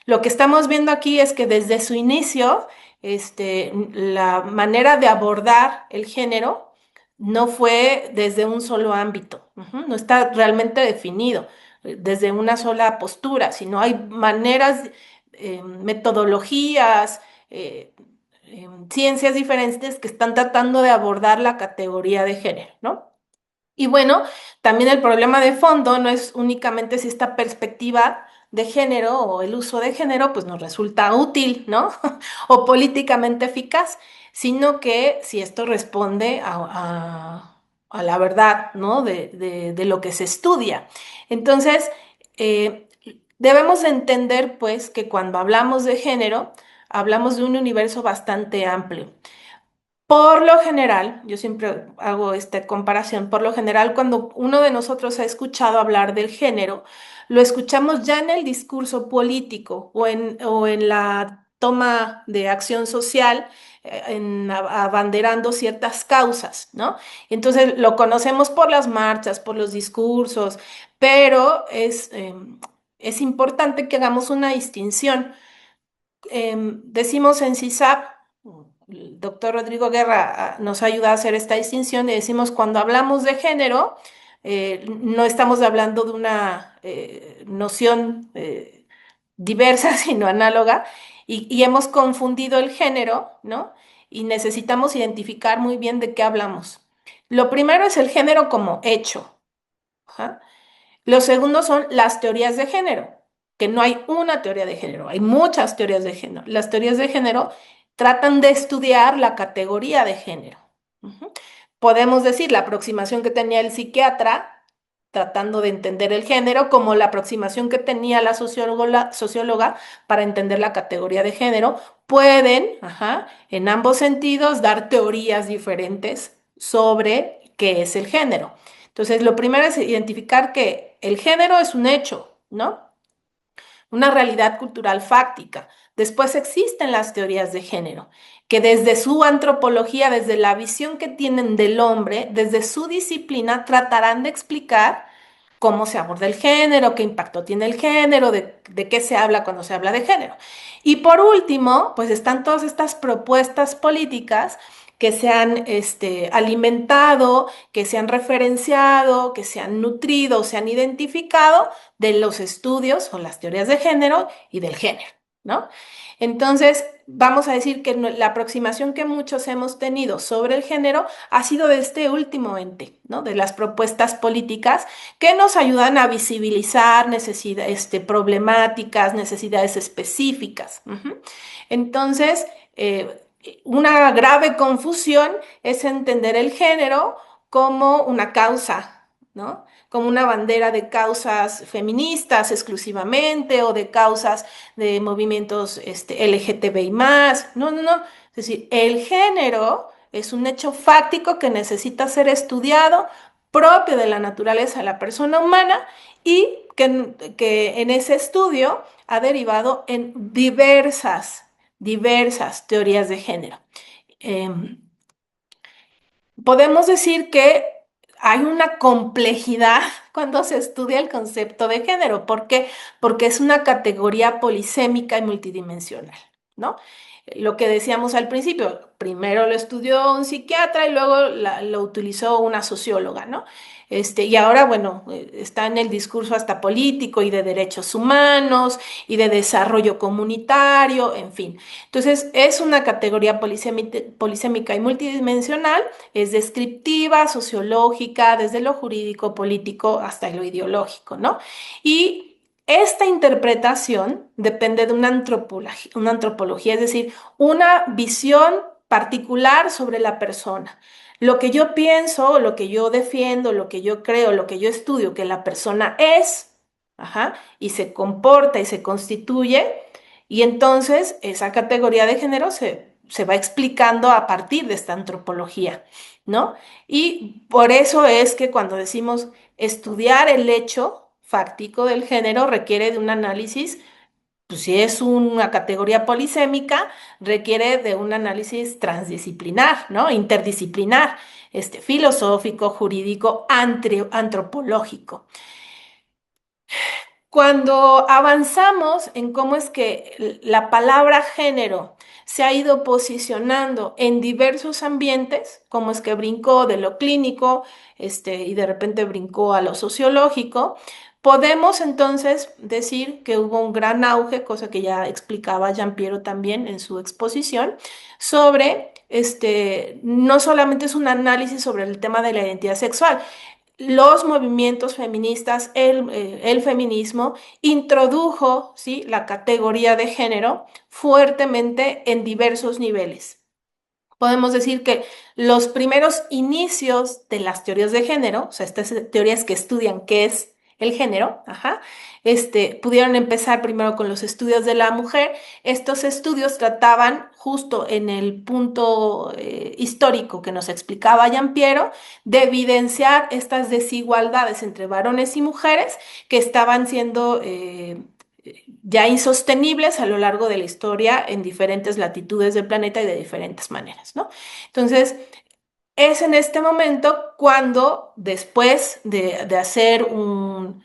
Lo que estamos viendo aquí es que desde su inicio, la manera de abordar el género no fue desde un solo ámbito, no está realmente definido desde una sola postura, sino hay maneras, metodologías, ciencias diferentes que están tratando de abordar la categoría de género, ¿no? Y bueno, también el problema de fondo no es únicamente si esta perspectiva de género o el uso de género pues nos resulta útil, ¿no? O políticamente eficaz, sino que si esto responde a la verdad, ¿no? De lo que se estudia. Entonces, debemos entender pues que cuando hablamos de género, hablamos de un universo bastante amplio. Por lo general, yo siempre hago esta comparación, por lo general cuando uno de nosotros ha escuchado hablar del género, lo escuchamos ya en el discurso político o en la toma de acción social, abanderando ciertas causas, ¿no? Entonces lo conocemos por las marchas, por los discursos, pero es importante que hagamos una distinción. Decimos en CISAP, el doctor Rodrigo Guerra nos ayuda a hacer esta distinción y decimos cuando hablamos de género, no estamos hablando de una noción diversa, sino análoga, y hemos confundido el género, ¿no? Y necesitamos identificar muy bien de qué hablamos. Lo primero es el género como hecho. Ajá. Lo segundo son las teorías de género, que no hay una teoría de género, hay muchas teorías de género. Las teorías de género tratan de estudiar la categoría de género. Podemos decir la aproximación que tenía el psiquiatra tratando de entender el género, como la aproximación que tenía la socióloga para entender la categoría de género, pueden, en ambos sentidos, dar teorías diferentes sobre qué es el género. Entonces, lo primero es identificar que el género es un hecho, ¿no? Una realidad cultural fáctica. Después existen las teorías de género, que desde su antropología, desde la visión que tienen del hombre, desde su disciplina, tratarán de explicar cómo se aborda el género, qué impacto tiene el género, de qué se habla cuando se habla de género. Y por último, pues están todas estas propuestas políticas que se han alimentado, que se han referenciado, que se han nutrido, se han identificado de los estudios o las teorías de género y del género, ¿no? Entonces, vamos a decir que la aproximación que muchos hemos tenido sobre el género ha sido de este último ente, ¿no? De las propuestas políticas que nos ayudan a visibilizar necesidades, problemáticas, necesidades específicas. Entonces, una grave confusión es entender el género como una causa, ¿no? Como una bandera de causas feministas exclusivamente o de causas de movimientos LGTBI más. No, no, no. Es decir, el género es un hecho fáctico que necesita ser estudiado, propio de la naturaleza de la persona humana y que en ese estudio ha derivado en diversas teorías de género. Podemos decir que hay una complejidad cuando se estudia el concepto de género. ¿Por qué? Porque es una categoría polisémica y multidimensional, ¿no? Lo que decíamos al principio, primero lo estudió un psiquiatra y luego lo utilizó una socióloga, ¿no? Y ahora, bueno, está en el discurso hasta político y de derechos humanos y de desarrollo comunitario, en fin. Entonces, es una categoría polisémica y multidimensional, es descriptiva, sociológica, desde lo jurídico, político hasta lo ideológico, ¿no? Y esta interpretación depende de una antropología, es decir, una visión particular sobre la persona. Lo que yo pienso, lo que yo defiendo, lo que yo creo, lo que yo estudio que la persona es, ajá, y se comporta y se constituye, y entonces esa categoría de género se va explicando a partir de esta antropología, ¿no? Y por eso es que cuando decimos estudiar el hecho fáctico del género requiere de un análisis, pues si es una categoría polisémica, requiere de un análisis transdisciplinar, ¿no? Interdisciplinar, filosófico, jurídico, antropológico. Cuando avanzamos en cómo es que la palabra género se ha ido posicionando en diversos ambientes, cómo es que brincó de lo clínico, y de repente brincó a lo sociológico, podemos entonces decir que hubo un gran auge, cosa que ya explicaba Jean Piero también en su exposición, sobre, no solamente es un análisis sobre el tema de la identidad sexual, los movimientos feministas, el feminismo, introdujo, ¿sí?, la categoría de género fuertemente en diversos niveles. Podemos decir que los primeros inicios de las teorías de género, o sea, estas teorías que estudian qué es el género, ajá, pudieron empezar primero con los estudios de la mujer. Estos estudios trataban justo en el punto histórico que nos explicaba Jean Piero, de evidenciar estas desigualdades entre varones y mujeres que estaban siendo ya insostenibles a lo largo de la historia en diferentes latitudes del planeta y de diferentes maneras, ¿no? Entonces, es en este momento cuando, después de hacer un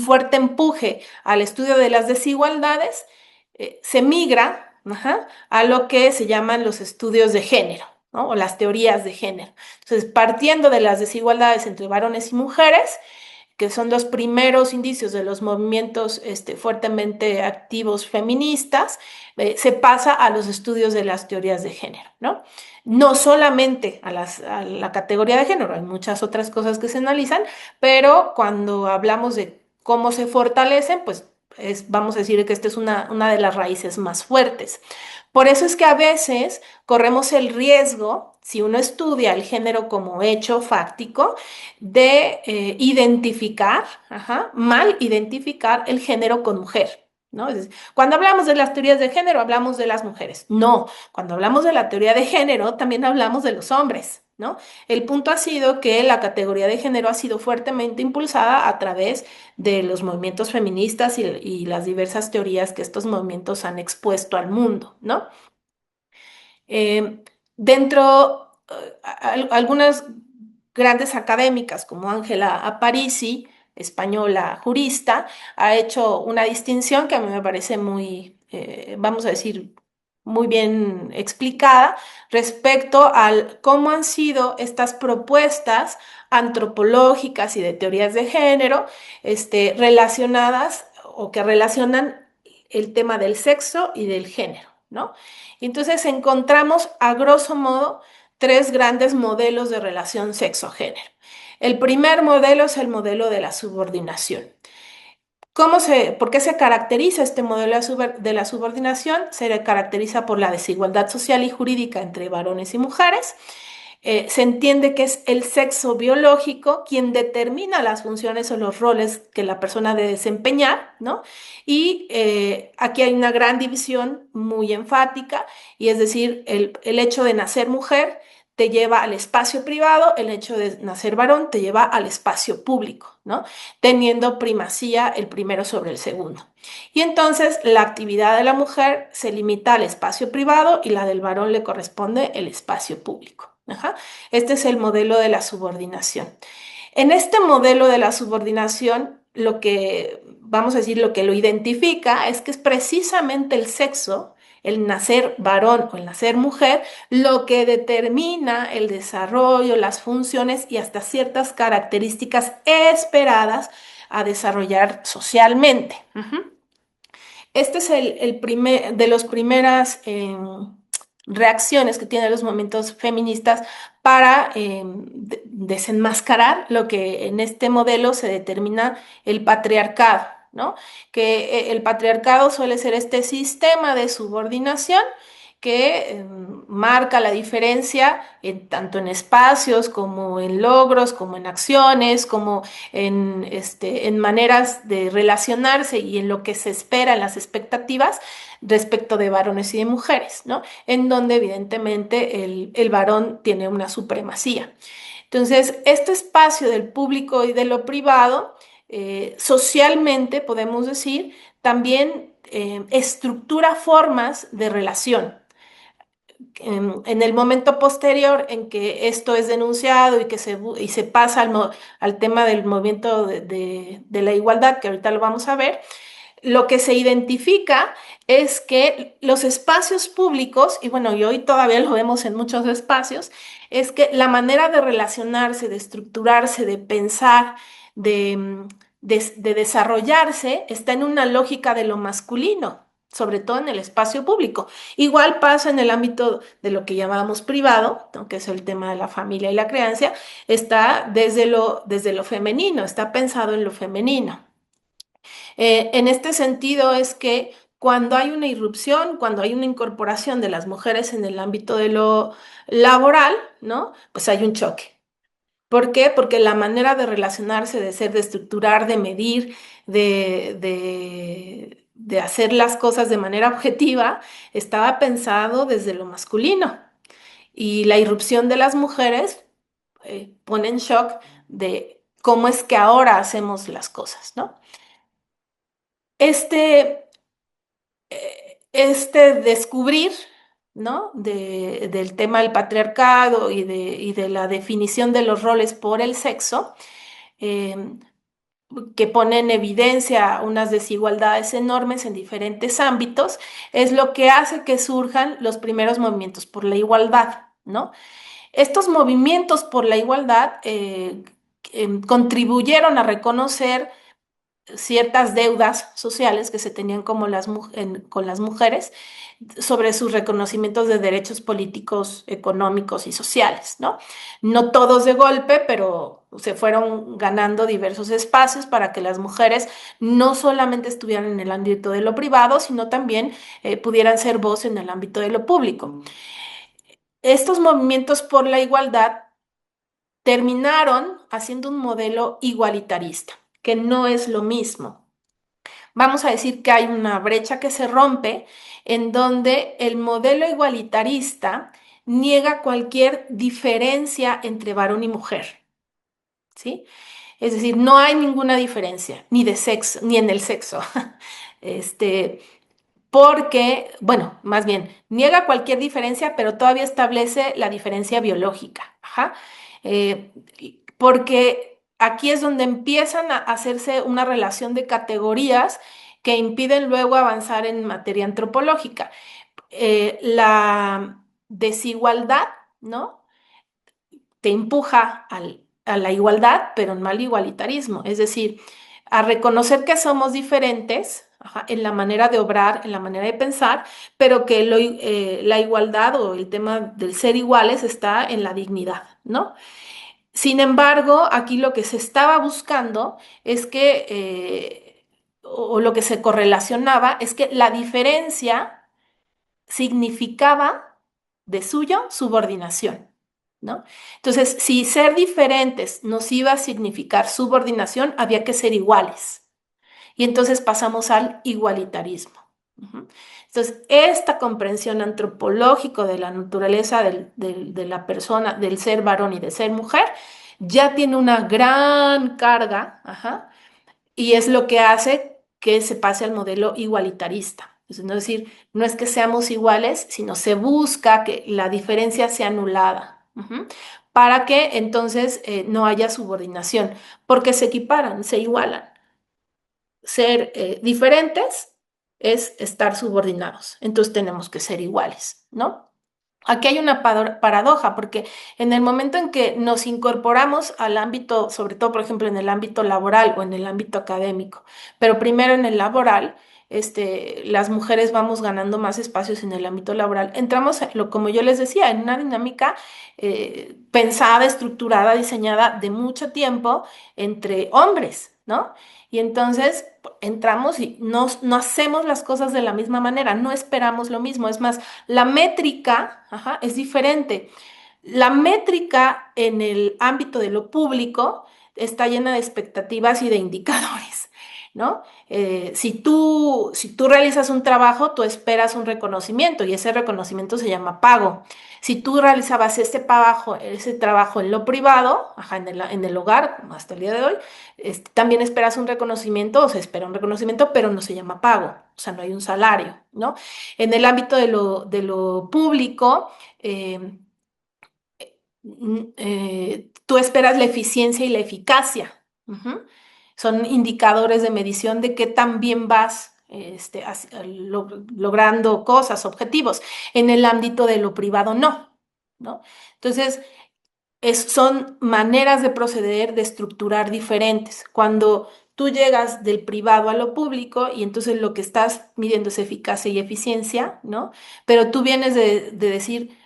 fuerte empuje al estudio de las desigualdades, se migra, ajá, a lo que se llaman los estudios de género, ¿no? O las teorías de género. Entonces, partiendo de las desigualdades entre varones y mujeres, que son los primeros indicios de los movimientos fuertemente activos feministas, se pasa a los estudios de las teorías de género, ¿no? No solamente a la categoría de género, hay muchas otras cosas que se analizan, pero cuando hablamos de cómo se fortalecen, pues vamos a decir que esta es una de las raíces más fuertes. Por eso es que a veces corremos el riesgo, si uno estudia el género como hecho fáctico, de identificar, ajá, mal identificar el género con mujer, ¿no? Es decir, cuando hablamos de las teorías de género, hablamos de las mujeres. No, cuando hablamos de la teoría de género, también hablamos de los hombres, ¿no? El punto ha sido que la categoría de género ha sido fuertemente impulsada a través de los movimientos feministas y las diversas teorías que estos movimientos han expuesto al mundo, ¿no? Dentro, algunas grandes académicas como Ángela Aparici, española jurista, ha hecho una distinción que a mí me parece muy, vamos a decir, muy bien explicada respecto al cómo han sido estas propuestas antropológicas y de teorías de género, relacionadas o que relacionan el tema del sexo y del género, ¿no? Entonces encontramos a grosso modo tres grandes modelos de relación sexo-género. El primer modelo es el modelo de la subordinación. ¿Por qué se caracteriza este modelo de la subordinación? Se caracteriza por la desigualdad social y jurídica entre varones y mujeres. Se entiende que es el sexo biológico quien determina las funciones o los roles que la persona debe desempeñar, ¿no? Y aquí hay una gran división muy enfática, y es decir, el hecho de nacer mujer te lleva al espacio privado, el hecho de nacer varón te lleva al espacio público, ¿no? Teniendo primacía el primero sobre el segundo. Y entonces la actividad de la mujer se limita al espacio privado y la del varón le corresponde el espacio público. Ajá. Este es el modelo de la subordinación. En este modelo de la subordinación, lo que, vamos a decir, lo que lo identifica es que es precisamente el sexo, el nacer varón o el nacer mujer, lo que determina el desarrollo, las funciones y hasta ciertas características esperadas a desarrollar socialmente. Este es el primer, de las primeras reacciones que tienen los movimientos feministas para desenmascarar lo que en este modelo se determina el patriarcado, ¿no? Que el patriarcado suele ser este sistema de subordinación que marca la diferencia tanto en espacios como en logros, como en acciones, como en maneras de relacionarse y en lo que se espera, en las expectativas respecto de varones y de mujeres, ¿no? En donde evidentemente el varón tiene una supremacía. Entonces, este espacio del público y de lo privado, socialmente podemos decir, también estructura formas de relación. En el momento posterior en que esto es denunciado y que se pasa al tema del movimiento de la igualdad, que ahorita lo vamos a ver, lo que se identifica es que los espacios públicos, y bueno, y hoy todavía lo vemos en muchos espacios, es que la manera de relacionarse, de estructurarse, de pensar, de desarrollarse, está en una lógica de lo masculino, sobre todo en el espacio público. Igual pasa en el ámbito de lo que llamamos privado, ¿no? Que es el tema de la familia y la crianza, está desde lo femenino, está pensado en lo femenino. En este sentido es que cuando hay una irrupción, cuando hay una incorporación de las mujeres en el ámbito de lo laboral, ¿no? Pues hay un choque. ¿Por qué? Porque la manera de relacionarse, de ser, de estructurar, de medir, de hacer las cosas de manera objetiva, estaba pensado desde lo masculino. Y la irrupción de las mujeres pone en shock de cómo es que ahora hacemos las cosas, ¿no? Este descubrir, ¿no? Del tema del patriarcado y de la definición de los roles por el sexo, eh, que pone en evidencia unas desigualdades enormes en diferentes ámbitos, es lo que hace que surjan los primeros movimientos por la igualdad, ¿no? Estos movimientos por la igualdad contribuyeron a reconocer ciertas deudas sociales que se tenían con las mujeres sobre sus reconocimientos de derechos políticos, económicos y sociales, ¿no? No todos de golpe, pero se fueron ganando diversos espacios para que las mujeres no solamente estuvieran en el ámbito de lo privado, sino también pudieran ser voz en el ámbito de lo público. Estos movimientos por la igualdad terminaron haciendo un modelo igualitarista, que no es lo mismo. Vamos a decir que hay una brecha que se rompe en donde el modelo igualitarista niega cualquier diferencia entre varón y mujer, ¿sí? Es decir, no hay ninguna diferencia, ni de sexo, ni en el sexo. Porque, bueno, más bien, niega cualquier diferencia, pero todavía establece la diferencia biológica. Ajá. Porque aquí es donde empiezan a hacerse una relación de categorías que impiden luego avanzar en materia antropológica. La desigualdad, ¿no? Te empuja a la igualdad, pero no al igualitarismo, es decir, a reconocer que somos diferentes, ajá, en la manera de obrar, en la manera de pensar, pero que la igualdad o el tema del ser iguales está en la dignidad, ¿no? Sin embargo, aquí lo que se estaba buscando es que, o lo que se correlacionaba, es que la diferencia significaba de suyo subordinación, ¿no? Entonces, si ser diferentes nos iba a significar subordinación, había que ser iguales. Y entonces pasamos al igualitarismo. Entonces, esta comprensión antropológica de la naturaleza de la persona, del ser varón y de ser mujer, ya tiene una gran carga, ajá, y es lo que hace que se pase al modelo igualitarista. Es decir, no es que seamos iguales, sino se busca que la diferencia sea anulada, ujú, para que entonces no haya subordinación, porque se equiparan, se igualan. Ser diferentes es estar subordinados, entonces tenemos que ser iguales, ¿no? Aquí hay una paradoja, porque en el momento en que nos incorporamos al ámbito, sobre todo, por ejemplo, en el ámbito laboral o en el ámbito académico, pero primero en el laboral, las mujeres vamos ganando más espacios en el ámbito laboral. Entramos, como yo les decía, en una dinámica pensada, estructurada, diseñada de mucho tiempo entre hombres, ¿no? Y entonces entramos y no hacemos las cosas de la misma manera, no esperamos lo mismo. Es más, la métrica, ajá, es diferente. La métrica en el ámbito de lo público está llena de expectativas y de indicadores, ¿no? Si tú realizas un trabajo, tú esperas un reconocimiento y ese reconocimiento se llama pago. Si tú realizabas ese trabajo en lo privado, ajá, en el hogar, como hasta el día de hoy, también esperas un reconocimiento o se espera un reconocimiento, pero no se llama pago, o sea, no hay un salario, ¿no? En el ámbito de lo público, eh, tú esperas la eficiencia y la eficacia. Ujú. Son indicadores de medición de qué tan bien vas logrando cosas, objetivos. En el ámbito de lo privado, no, ¿no? Entonces, son maneras de proceder, de estructurar diferentes. Cuando tú llegas del privado a lo público y entonces lo que estás midiendo es eficacia y eficiencia, ¿no? Pero tú vienes de decir,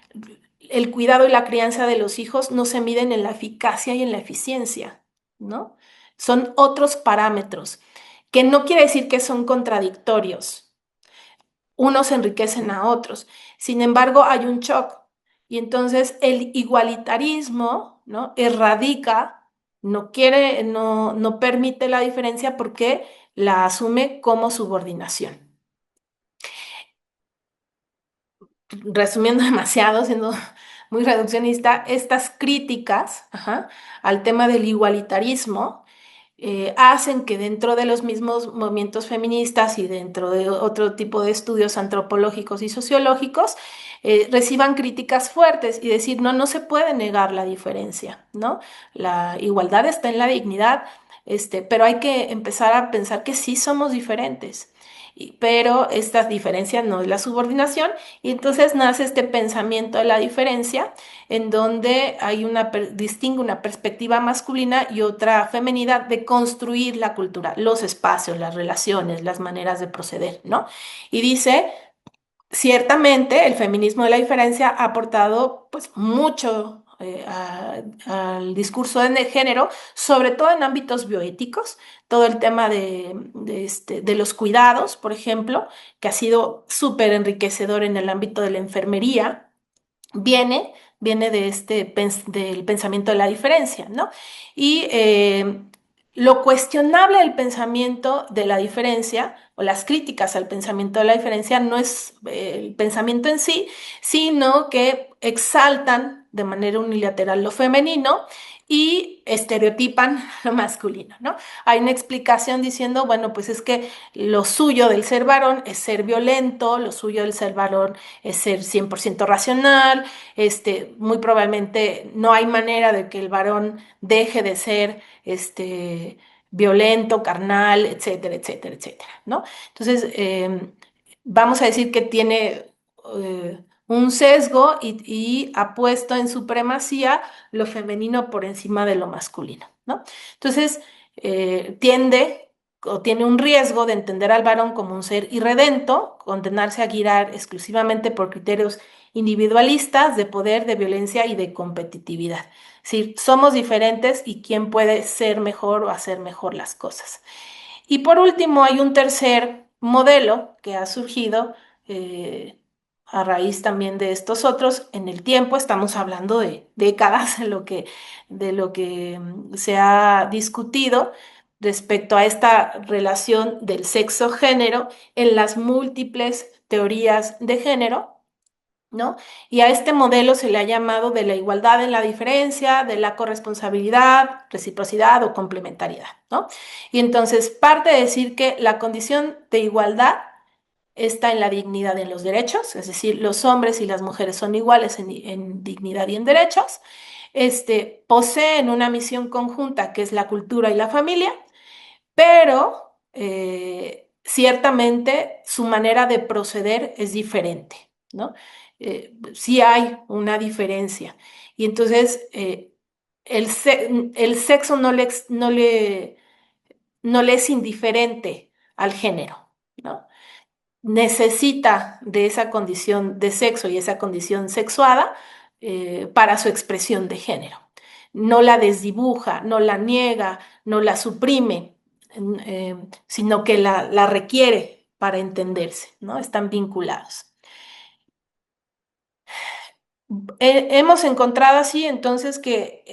el cuidado y la crianza de los hijos no se miden en la eficacia y en la eficiencia, ¿no? Son otros parámetros, que no quiere decir que son contradictorios. Unos enriquecen a otros. Sin embargo, hay un shock. Y entonces el igualitarismo, ¿no? Erradica, no permite la diferencia porque la asume como subordinación. Resumiendo demasiado, siendo muy reduccionista, estas críticas, ajá, al tema del igualitarismo hacen que dentro de los mismos movimientos feministas y dentro de otro tipo de estudios antropológicos y sociológicos reciban críticas fuertes y decir, no, no se puede negar la diferencia, ¿no? La igualdad está en la dignidad, pero hay que empezar a pensar que sí somos diferentes. Pero esta diferencia no es la subordinación, y entonces nace este pensamiento de la diferencia, en donde distingue una perspectiva masculina y otra femenina de construir la cultura, los espacios, las relaciones, las maneras de proceder, ¿no? Y dice, ciertamente el feminismo de la diferencia ha aportado pues mucho al discurso de género, sobre todo en ámbitos bioéticos, todo el tema de los cuidados, por ejemplo, que ha sido súper enriquecedor en el ámbito de la enfermería, viene, viene del pensamiento de la diferencia, ¿no? Y lo cuestionable del pensamiento de la diferencia o las críticas al pensamiento de la diferencia no es el pensamiento en sí, sino que exaltan de manera unilateral lo femenino y estereotipan lo masculino, ¿no? Hay una explicación diciendo, bueno, pues es que lo suyo del ser varón es ser violento, lo suyo del ser varón es ser 100% racional, muy probablemente no hay manera de que el varón deje de ser violento, carnal, etcétera, etcétera, etcétera, ¿no? Entonces, vamos a decir que tiene un sesgo y ha puesto en supremacía lo femenino por encima de lo masculino, ¿no? Entonces, tiende o tiene un riesgo de entender al varón como un ser irredento, condenarse a guiar exclusivamente por criterios individualistas de poder, de violencia y de competitividad. Es decir, somos diferentes y quién puede ser mejor o hacer mejor las cosas. Y por último, hay un tercer modelo que ha surgido a raíz también de estos otros. En el tiempo, estamos hablando de décadas de lo que se ha discutido respecto a esta relación del sexo-género en las múltiples teorías de género, ¿no? Y a este modelo se le ha llamado de la igualdad en la diferencia, de la corresponsabilidad, reciprocidad o complementariedad, ¿no? Y entonces parte de decir que la condición de igualdad está en la dignidad y en los derechos, es decir, los hombres y las mujeres son iguales en dignidad y en derechos, poseen una misión conjunta que es la cultura y la familia, pero ciertamente su manera de proceder es diferente, ¿no? Sí hay una diferencia. Y entonces el sexo no le es indiferente al género, ¿no? Necesita de esa condición de sexo y esa condición sexuada para su expresión de género. No la desdibuja, no la niega, no la suprime, sino que la requiere para entenderse, ¿no? Están vinculados. Hemos encontrado así entonces que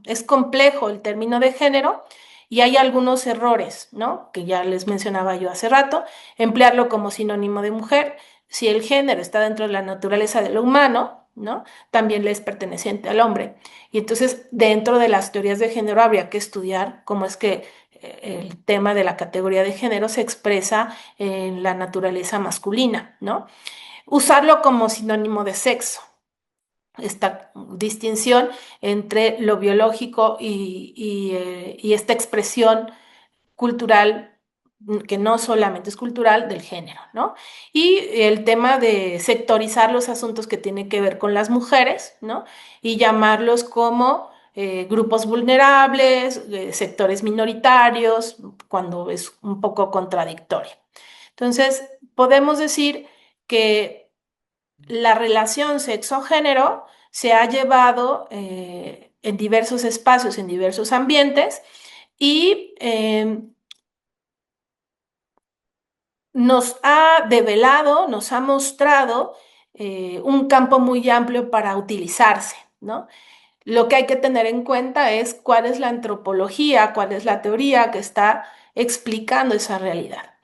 es complejo el término de género y hay algunos errores, ¿no? Que ya les mencionaba yo hace rato, emplearlo como sinónimo de mujer. Si el género está dentro de la naturaleza de lo humano, ¿no? También le es perteneciente al hombre. Y entonces dentro de las teorías de género habría que estudiar cómo es que el tema de la categoría de género se expresa en la naturaleza masculina, ¿no? Usarlo como sinónimo de sexo. Esta distinción entre lo biológico y esta expresión cultural, que no solamente es cultural, del género, ¿no? Y el tema de sectorizar los asuntos que tienen que ver con las mujeres, ¿no? Y llamarlos como grupos vulnerables, sectores minoritarios, cuando es un poco contradictorio. Entonces, podemos decir que la relación sexo-género se ha llevado en diversos espacios, en diversos ambientes, y nos ha develado, nos ha mostrado un campo muy amplio para utilizarse, ¿no? Lo que hay que tener en cuenta es cuál es la antropología, cuál es la teoría que está explicando esa realidad.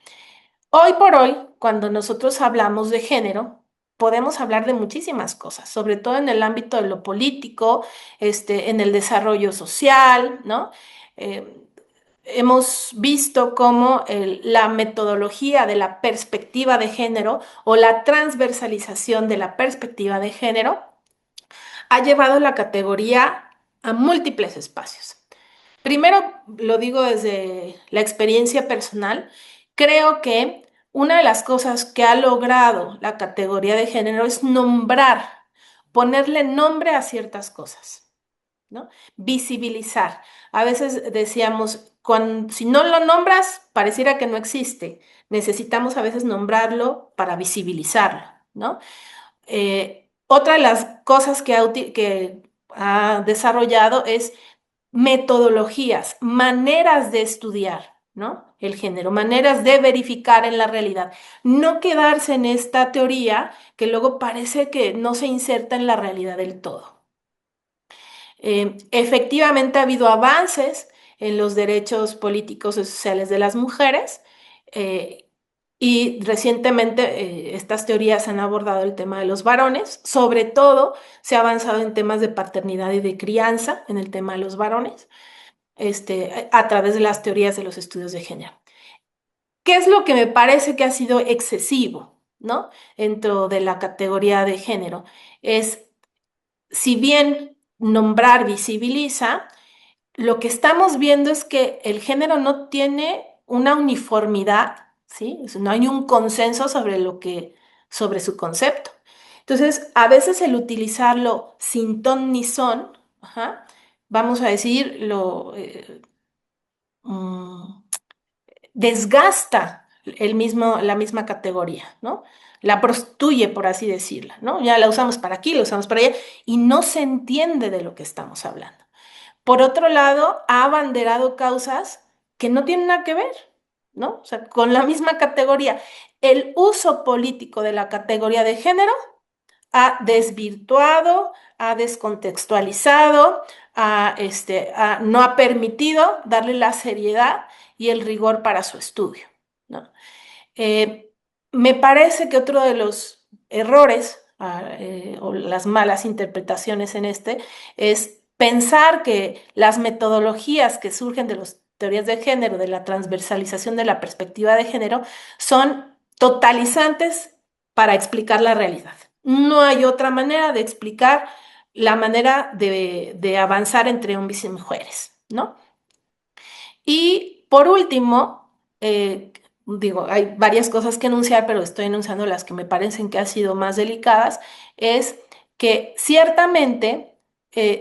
Hoy por hoy, cuando nosotros hablamos de género, podemos hablar de muchísimas cosas, sobre todo en el ámbito de lo político, en el desarrollo social, ¿no? Eh, Hemos visto cómo la metodología de la perspectiva de género o la transversalización de la perspectiva de género ha llevado la categoría a múltiples espacios. Primero, lo digo desde la experiencia personal, creo que una de las cosas que ha logrado la categoría de género es nombrar, ponerle nombre a ciertas cosas, ¿no? Visibilizar. A veces decíamos, si no lo nombras, pareciera que no existe. Necesitamos a veces nombrarlo para visibilizarlo, ¿no? Otra de las cosas que ha desarrollado es metodologías, maneras de estudiar, ¿no? El género, maneras de verificar en la realidad. No quedarse en esta teoría que luego parece que no se inserta en la realidad del todo. Efectivamente ha habido avances en los derechos políticos y sociales de las mujeres y recientemente estas teorías han abordado el tema de los varones. Sobre todo se ha avanzado en temas de paternidad y de crianza en el tema de los varones a través de las teorías de los estudios de género. ¿Qué es lo que me parece que ha sido excesivo, ¿no? Dentro de la categoría de género? Es, si bien nombrar visibiliza, lo que estamos viendo es que el género no tiene una uniformidad, ¿sí? No hay un consenso sobre su concepto. Entonces, a veces el utilizarlo sin ton ni son, ajá, vamos a decir, desgasta la misma categoría, ¿no? La prostituye, por así decirla, ¿no? Ya la usamos para aquí, la usamos para allá, y no se entiende de lo que estamos hablando. Por otro lado, ha abanderado causas que no tienen nada que ver, ¿no? O sea, con la misma categoría. El uso político de la categoría de género ha desvirtuado, ha descontextualizado, no ha permitido darle la seriedad y el rigor para su estudio, ¿no? Me parece que otro de los errores o las malas interpretaciones en es pensar que las metodologías que surgen de las teorías de género, de la transversalización de la perspectiva de género, son totalizantes para explicar la realidad. No hay otra manera de explicar la manera de avanzar entre hombres y mujeres, ¿no? Y por último, digo, hay varias cosas que enunciar, pero estoy enunciando las que me parecen que han sido más delicadas, es que ciertamente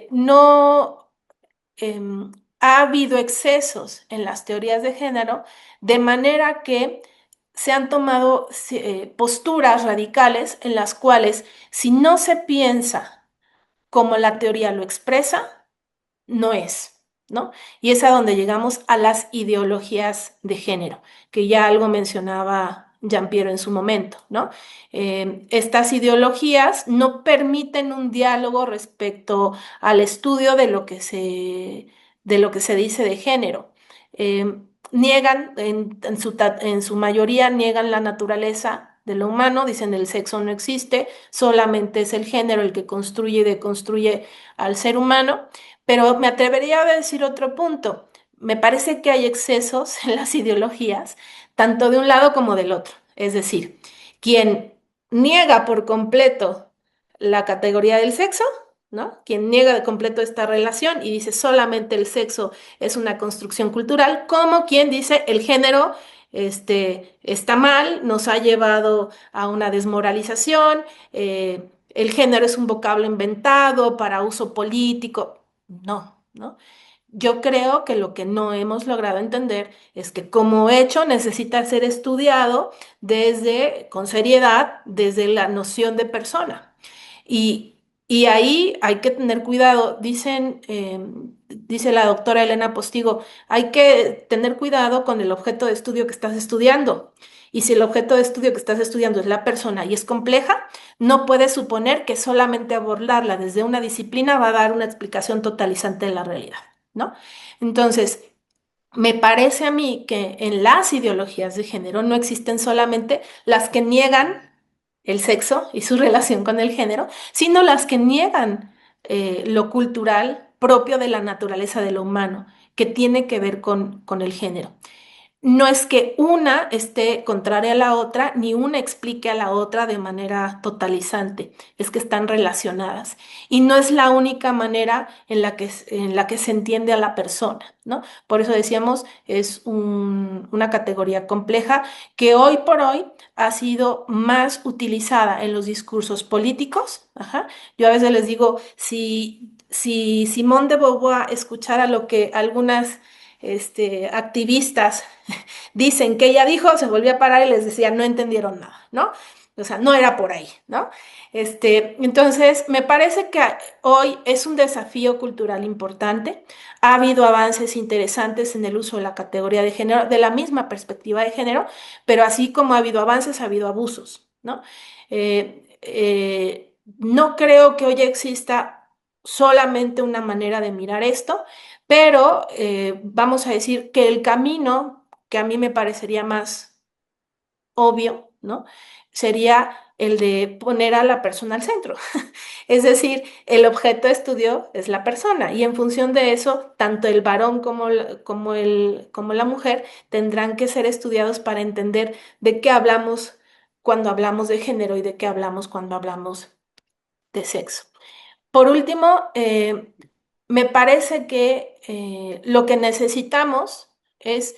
no ha habido excesos en las teorías de género, de manera que se han tomado posturas radicales en las cuales si no se piensa como la teoría lo expresa, no es, ¿no? Y es a donde llegamos a las ideologías de género, que ya algo mencionaba Jean-Pierre en su momento, ¿no? Estas ideologías no permiten un diálogo respecto al estudio de lo que se dice de género. Eh, Niegan, en su mayoría, niegan la naturaleza de lo humano, dicen el sexo no existe, solamente es el género el que construye y deconstruye al ser humano. Pero me atrevería a decir otro punto. Me parece que hay excesos en las ideologías, tanto de un lado como del otro. Es decir, quien niega por completo la categoría del sexo, ¿no? Quien niega de completo esta relación y dice solamente el sexo es una construcción cultural, como quien dice el género está mal, nos ha llevado a una desmoralización, el género es un vocablo inventado para uso político. No, ¿no? Yo creo que lo que no hemos logrado entender es que como hecho necesita ser estudiado con seriedad, desde la noción de persona. Y, y ahí hay que tener cuidado. Dice la doctora Elena Postigo, hay que tener cuidado con el objeto de estudio que estás estudiando. Y si el objeto de estudio que estás estudiando es la persona y es compleja, no puedes suponer que solamente abordarla desde una disciplina va a dar una explicación totalizante de la realidad, ¿no? Entonces, me parece a mí que en las ideologías de género no existen solamente las que niegan el sexo y su relación con el género, sino las que niegan lo cultural propio de la naturaleza de lo humano, que tiene que ver con el género. No es que una esté contraria a la otra, ni una explique a la otra de manera totalizante, es que están relacionadas. Y no es la única manera en la que se entiende a la persona, ¿no? Por eso decíamos, es una categoría compleja que hoy por hoy ha sido más utilizada en los discursos políticos. Ajá. Yo a veces les digo, si Simone de Beauvoir escuchara lo que algunas activistas dicen que ella dijo, se volvió a parar y les decía, no entendieron nada, ¿no? O sea, no era por ahí, ¿no? Entonces, me parece que hoy es un desafío cultural importante. Ha habido avances interesantes en el uso de la categoría de género, de la misma perspectiva de género, pero así como ha habido avances, ha habido abusos, ¿no? No creo que hoy exista solamente una manera de mirar esto, pero vamos a decir que el camino que a mí me parecería más obvio, ¿no? Sería el de poner a la persona al centro. Es decir, el objeto de estudio es la persona y en función de eso, tanto el varón como la mujer tendrán que ser estudiados para entender de qué hablamos cuando hablamos de género y de qué hablamos cuando hablamos de sexo. Por último, me parece que lo que necesitamos es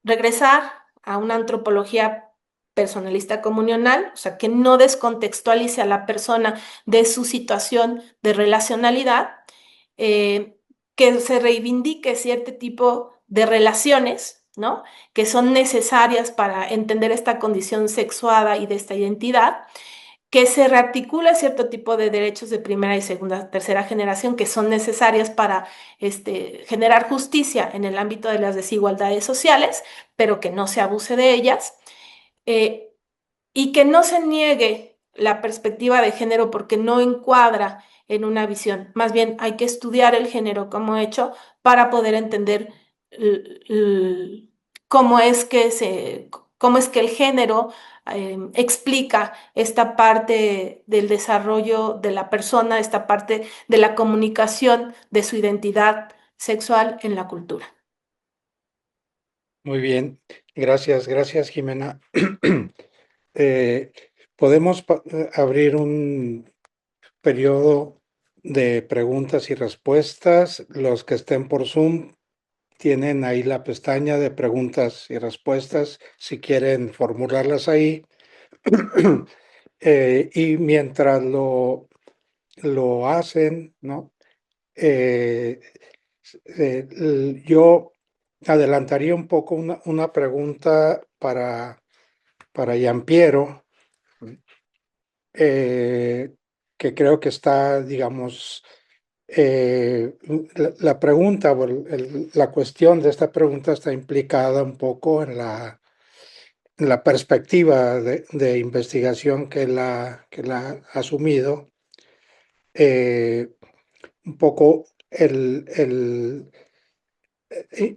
regresar a una antropología personalista comunional, o sea, que no descontextualice a la persona de su situación de relacionalidad, que se reivindique cierto tipo de relaciones, ¿no? Que son necesarias para entender esta condición sexuada y de esta identidad, que se rearticula cierto tipo de derechos de primera y segunda, tercera generación que son necesarias para generar justicia en el ámbito de las desigualdades sociales, pero que no se abuse de ellas, eh, y que no se niegue la perspectiva de género porque no encuadra en una visión. Más bien hay que estudiar el género como hecho para poder entender cómo es que el género explica esta parte del desarrollo de la persona, esta parte de la comunicación de su identidad sexual en la cultura. Muy bien, gracias Jimena. Eh, Podemos abrir un periodo de preguntas y respuestas. Los que estén por Zoom tienen ahí la pestaña de preguntas y respuestas si quieren formularlas ahí. Y mientras lo hacen, ¿no? Yo adelantaría un poco una pregunta para Giampiero, que creo que está, digamos, la pregunta o la cuestión de esta pregunta está implicada un poco en la perspectiva de investigación que él ha asumido. Un poco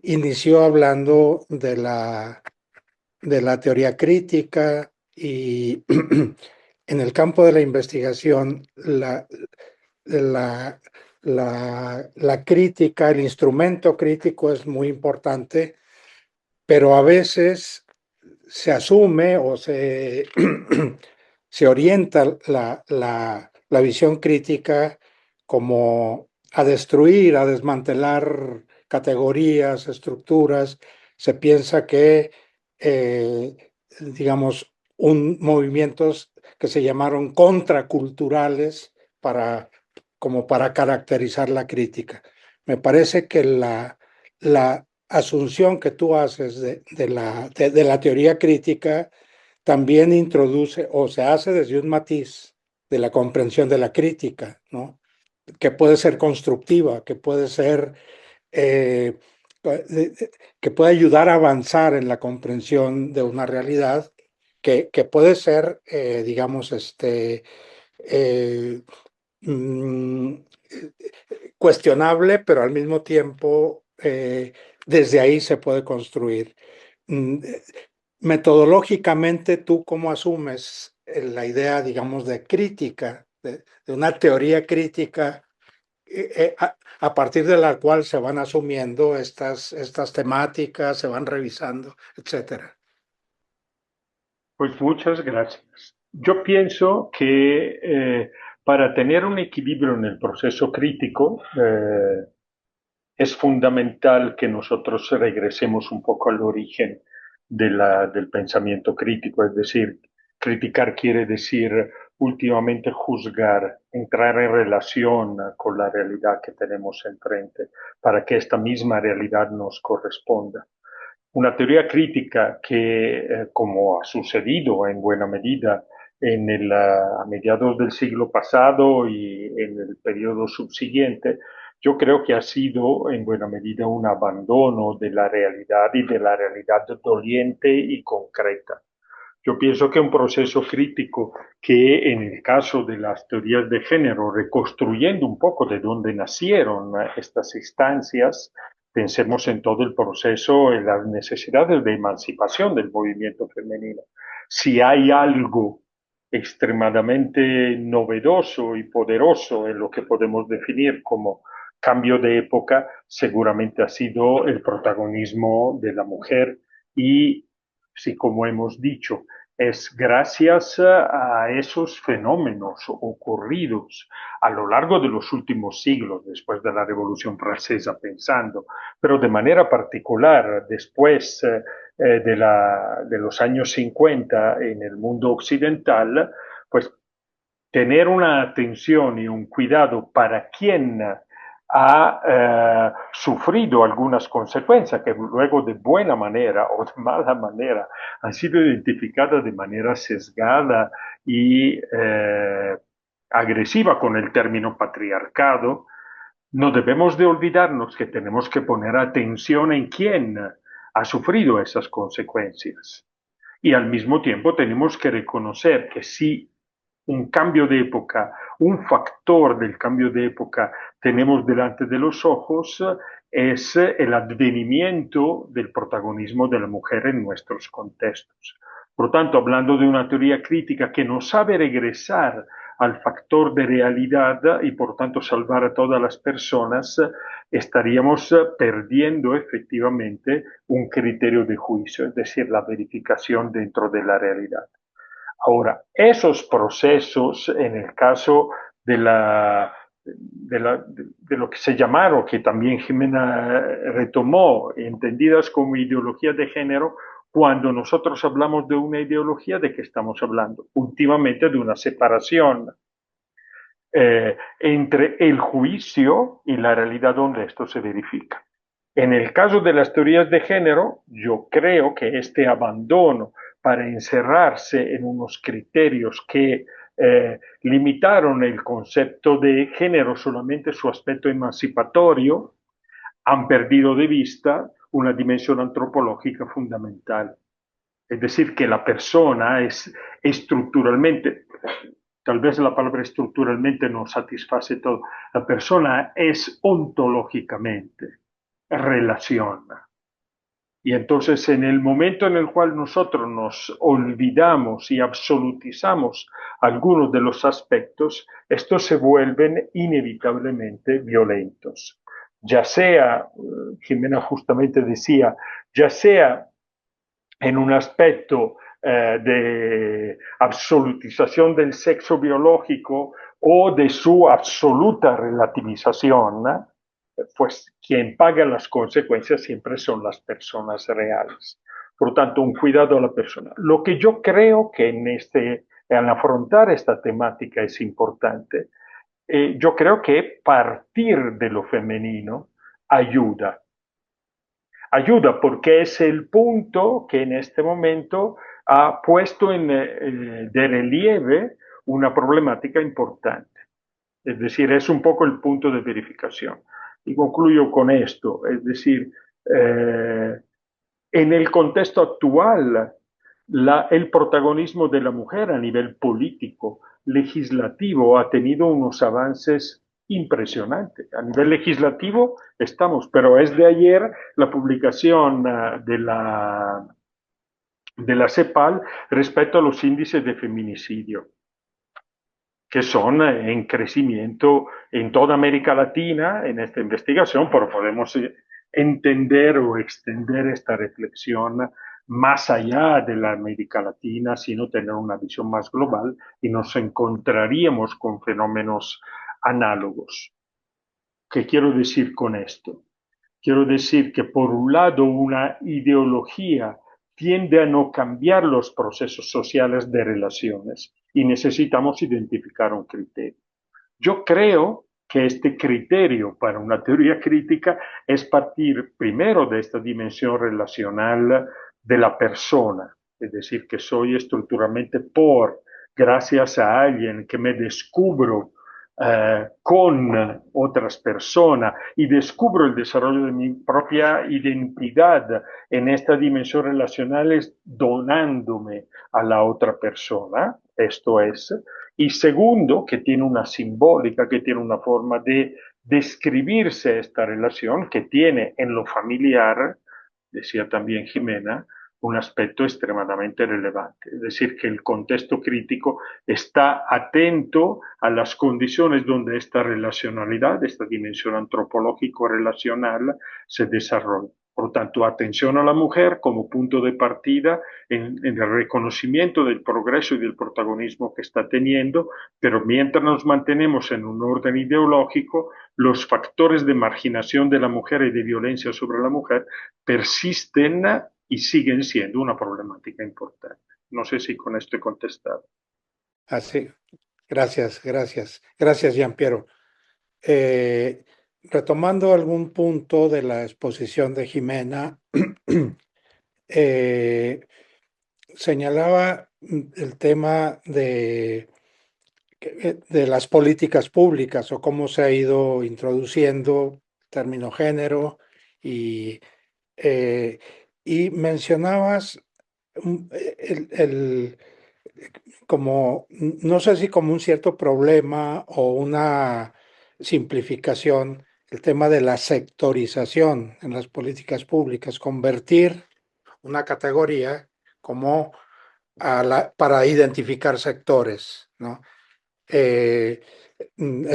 inició hablando de la teoría crítica y en el campo de la investigación la, la crítica, el instrumento crítico es muy importante, pero a veces se asume o se orienta la visión crítica como a destruir, a desmantelar categorías, estructuras. Se piensa que, digamos, movimientos que se llamaron contraculturales como para caracterizar la crítica. Me parece que la asunción que tú haces de la teoría crítica también introduce o se hace desde un matiz de la comprensión de la crítica, ¿no? Que puede ser constructiva, que puede ser, que puede ayudar a avanzar en la comprensión de una realidad, que puede ser, digamos, eh, mm, cuestionable, pero al mismo tiempo desde ahí se puede construir. Metodológicamente, ¿tú cómo asumes la idea, digamos, de crítica, de una teoría crítica a partir de la cual se van asumiendo estas temáticas, se van revisando, etcétera? Pues muchas gracias. Yo pienso que para tener un equilibrio en el proceso crítico es fundamental que nosotros regresemos un poco al origen del pensamiento crítico, es decir, criticar quiere decir últimamente juzgar, entrar en relación con la realidad que tenemos enfrente para que esta misma realidad nos corresponda. Una teoría crítica que, como ha sucedido en buena medida a mediados del siglo pasado y en el periodo subsiguiente, yo creo que ha sido en buena medida un abandono de la realidad y de la realidad doliente y concreta. Yo pienso que un proceso crítico que en el caso de las teorías de género, reconstruyendo un poco de dónde nacieron estas instancias, pensemos en todo el proceso, en las necesidades de emancipación del movimiento femenino. Si hay algo extremadamente novedoso y poderoso en lo que podemos definir como cambio de época, seguramente ha sido el protagonismo de la mujer y, sí, como hemos dicho, es gracias a esos fenómenos ocurridos a lo largo de los últimos siglos, después de la Revolución Francesa, pensando, pero de manera particular después de los años 50 en el mundo occidental, pues tener una atención y un cuidado para quien ha sufrido algunas consecuencias que luego de buena manera o de mala manera han sido identificadas de manera sesgada y agresiva con el término patriarcado. No debemos de olvidarnos que tenemos que poner atención en quién ha sufrido esas consecuencias. Y al mismo tiempo tenemos que reconocer que si un cambio de época, un factor del cambio de época tenemos delante de los ojos, es el advenimiento del protagonismo de la mujer en nuestros contextos. Por lo tanto, hablando de una teoría crítica que no sabe regresar al factor de realidad y por tanto salvar a todas las personas, estaríamos perdiendo efectivamente un criterio de juicio, es decir, la verificación dentro de la realidad. Ahora, esos procesos, en el caso de lo que se llamaron, que también Jimena retomó, entendidas como ideología de género, cuando nosotros hablamos de una ideología, ¿de qué estamos hablando? Últimamente de una separación entre el juicio y la realidad donde esto se verifica. En el caso de las teorías de género, yo creo que este abandono para encerrarse en unos criterios que limitaron el concepto de género solamente su aspecto emancipatorio, han perdido de vista una dimensión antropológica fundamental. Es decir, que la persona es estructuralmente, tal vez la palabra estructuralmente no satisface todo, la persona es ontológicamente relación. Y entonces en el momento en el cual nosotros nos olvidamos y absolutizamos algunos de los aspectos, estos se vuelven inevitablemente violentos. Ya sea, Jimena justamente decía, ya sea en un aspecto de absolutización del sexo biológico o de su absoluta relativización, pues quien paga las consecuencias siempre son las personas reales. Por lo tanto, un cuidado a la persona. Lo que yo creo que al afrontar esta temática es importante, yo creo que partir de lo femenino ayuda. Ayuda porque es el punto que en este momento ha puesto de relieve una problemática importante. Es decir, es un poco el punto de verificación. Y concluyo con esto, es decir, en el contexto actual, el protagonismo de la mujer a nivel político, legislativo, ha tenido unos avances impresionantes. A nivel legislativo estamos, pero es de ayer la publicación de la CEPAL respecto a los índices de feminicidio, que son en crecimiento en toda América Latina en esta investigación, pero podemos entender o extender esta reflexión más allá de la América Latina, sino tener una visión más global y nos encontraríamos con fenómenos análogos. ¿Qué quiero decir con esto? Quiero decir que por un lado una ideología tiende a no cambiar los procesos sociales de relaciones y necesitamos identificar un criterio. Yo creo que este criterio para una teoría crítica es partir primero de esta dimensión relacional de la persona, es decir, que soy estructuralmente gracias a alguien que me descubro con otras personas y descubro el desarrollo de mi propia identidad en esta dimensión relacional es donándome a la otra persona, esto es, y segundo, que tiene una simbólica, que tiene una forma de describirse esta relación, que tiene en lo familiar, decía también Jimena, un aspecto extremadamente relevante. Es decir, que el contexto crítico está atento a las condiciones donde esta relacionalidad, esta dimensión antropológico-relacional se desarrolla. Por lo tanto, atención a la mujer como punto de partida en el reconocimiento del progreso y del protagonismo que está teniendo, pero mientras nos mantenemos en un orden ideológico, los factores de marginación de la mujer y de violencia sobre la mujer persisten y siguen siendo una problemática importante. No sé si con esto he contestado. Así, gracias, gracias. Gracias, Gianpiero. Retomando algún punto de la exposición de Jimena, señalaba el tema de las políticas públicas o cómo se ha ido introduciendo el término género y, y mencionabas como, no sé si como un cierto problema o una simplificación, el tema de la sectorización en las políticas públicas, convertir una categoría como para identificar sectores, ¿no? Es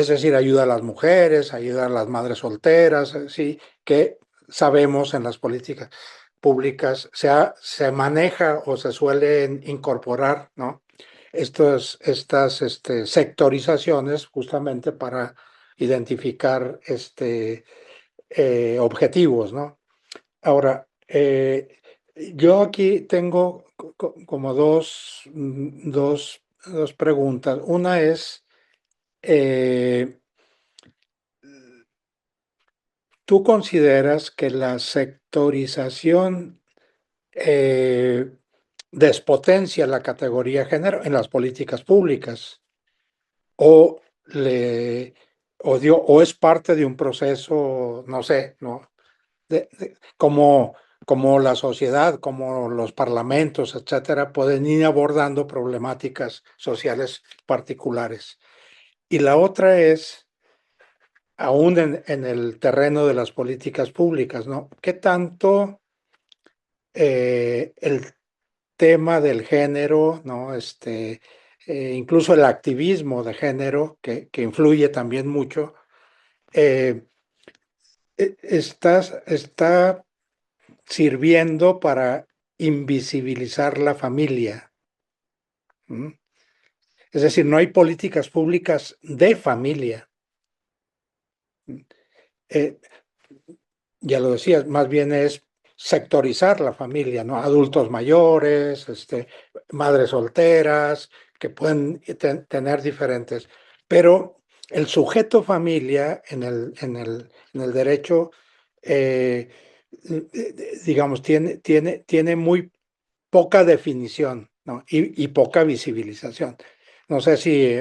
decir, ayuda a las mujeres, ayuda a las madres solteras, sí, que sabemos en las políticas públicas se maneja o se suelen incorporar, ¿no? Estas sectorizaciones justamente para identificar objetivos, ¿no? Ahora, yo aquí tengo como dos preguntas. Una es, eh, ¿tú consideras que la sectorización despotencia la categoría género en las políticas públicas o, le, o es parte de un proceso, no sé, ¿no? Como la sociedad, como los parlamentos, etcétera, pueden ir abordando problemáticas sociales particulares? Y la otra es, aún en el terreno de las políticas públicas, ¿no? ¿Qué tanto el tema del género, ¿no? Incluso el activismo de género, que influye también mucho, eh, está sirviendo para invisibilizar la familia. ¿Mm? Es decir, no hay políticas públicas de familia. Eh, ya lo decías, más bien es sectorizar la familia, ¿no? Adultos mayores, madres solteras, que pueden tener diferentes. Pero el sujeto familia en el derecho, eh, digamos, tiene muy poca definición, ¿no? Y poca visibilización. No sé si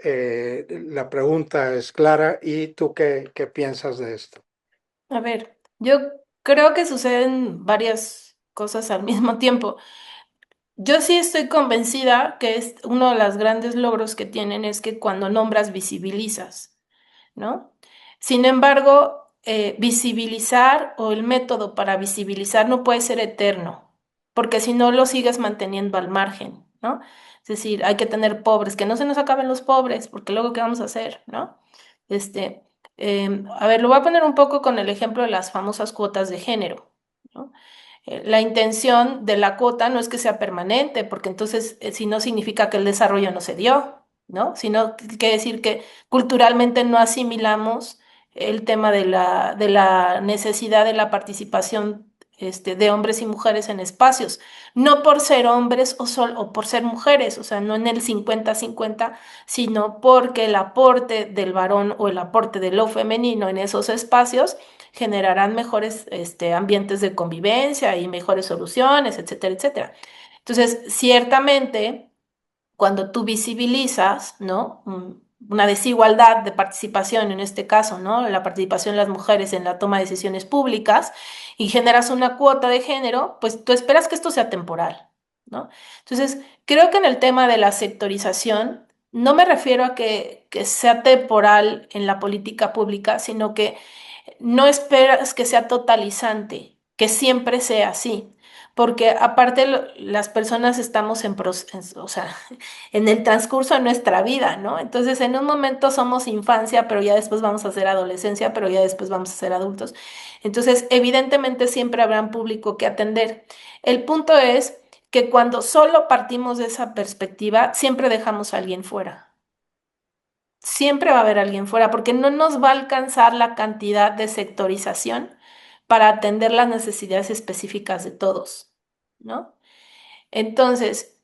la pregunta es clara y tú qué piensas de esto. A ver, yo creo que suceden varias cosas al mismo tiempo. Yo sí estoy convencida que es uno de los grandes logros que tienen es que cuando nombras visibilizas, ¿no? Sin embargo, visibilizar o el método para visibilizar no puede ser eterno, porque si no lo sigues manteniendo al margen, ¿no? Es decir, hay que tener pobres, que no se nos acaben los pobres, porque luego, ¿qué vamos a hacer, no? Este, a ver, lo voy a poner un poco con el ejemplo de las famosas cuotas de género, ¿no? La intención de la cuota no es que sea permanente, porque entonces, si no significa que el desarrollo no se dio, ¿no? Sino quiere decir que culturalmente no asimilamos el tema de la necesidad de la participación de hombres y mujeres en espacios, no por ser hombres o por ser mujeres, o sea, no en el 50-50, sino porque el aporte del varón o el aporte de lo femenino en esos espacios generarán mejores ambientes de convivencia y mejores soluciones, etcétera, etcétera. Entonces, ciertamente cuando tú visibilizas, ¿no? Una desigualdad de participación, en este caso, ¿no? La participación de las mujeres en la toma de decisiones públicas y generas una cuota de género, pues tú esperas que esto sea temporal, ¿no? Entonces, creo que en el tema de la sectorización, no me refiero a que sea temporal en la política pública, sino que no esperas que sea totalizante, que siempre sea así, porque aparte las personas estamos o sea, en el transcurso de nuestra vida, ¿no? Entonces, en un momento somos infancia, pero ya después vamos a ser adolescencia, pero ya después vamos a ser adultos. Entonces, evidentemente siempre habrá un público que atender. El punto es que cuando solo partimos de esa perspectiva, siempre dejamos a alguien fuera. Siempre va a haber alguien fuera, porque no nos va a alcanzar la cantidad de sectorización para atender las necesidades específicas de todos, ¿no? Entonces,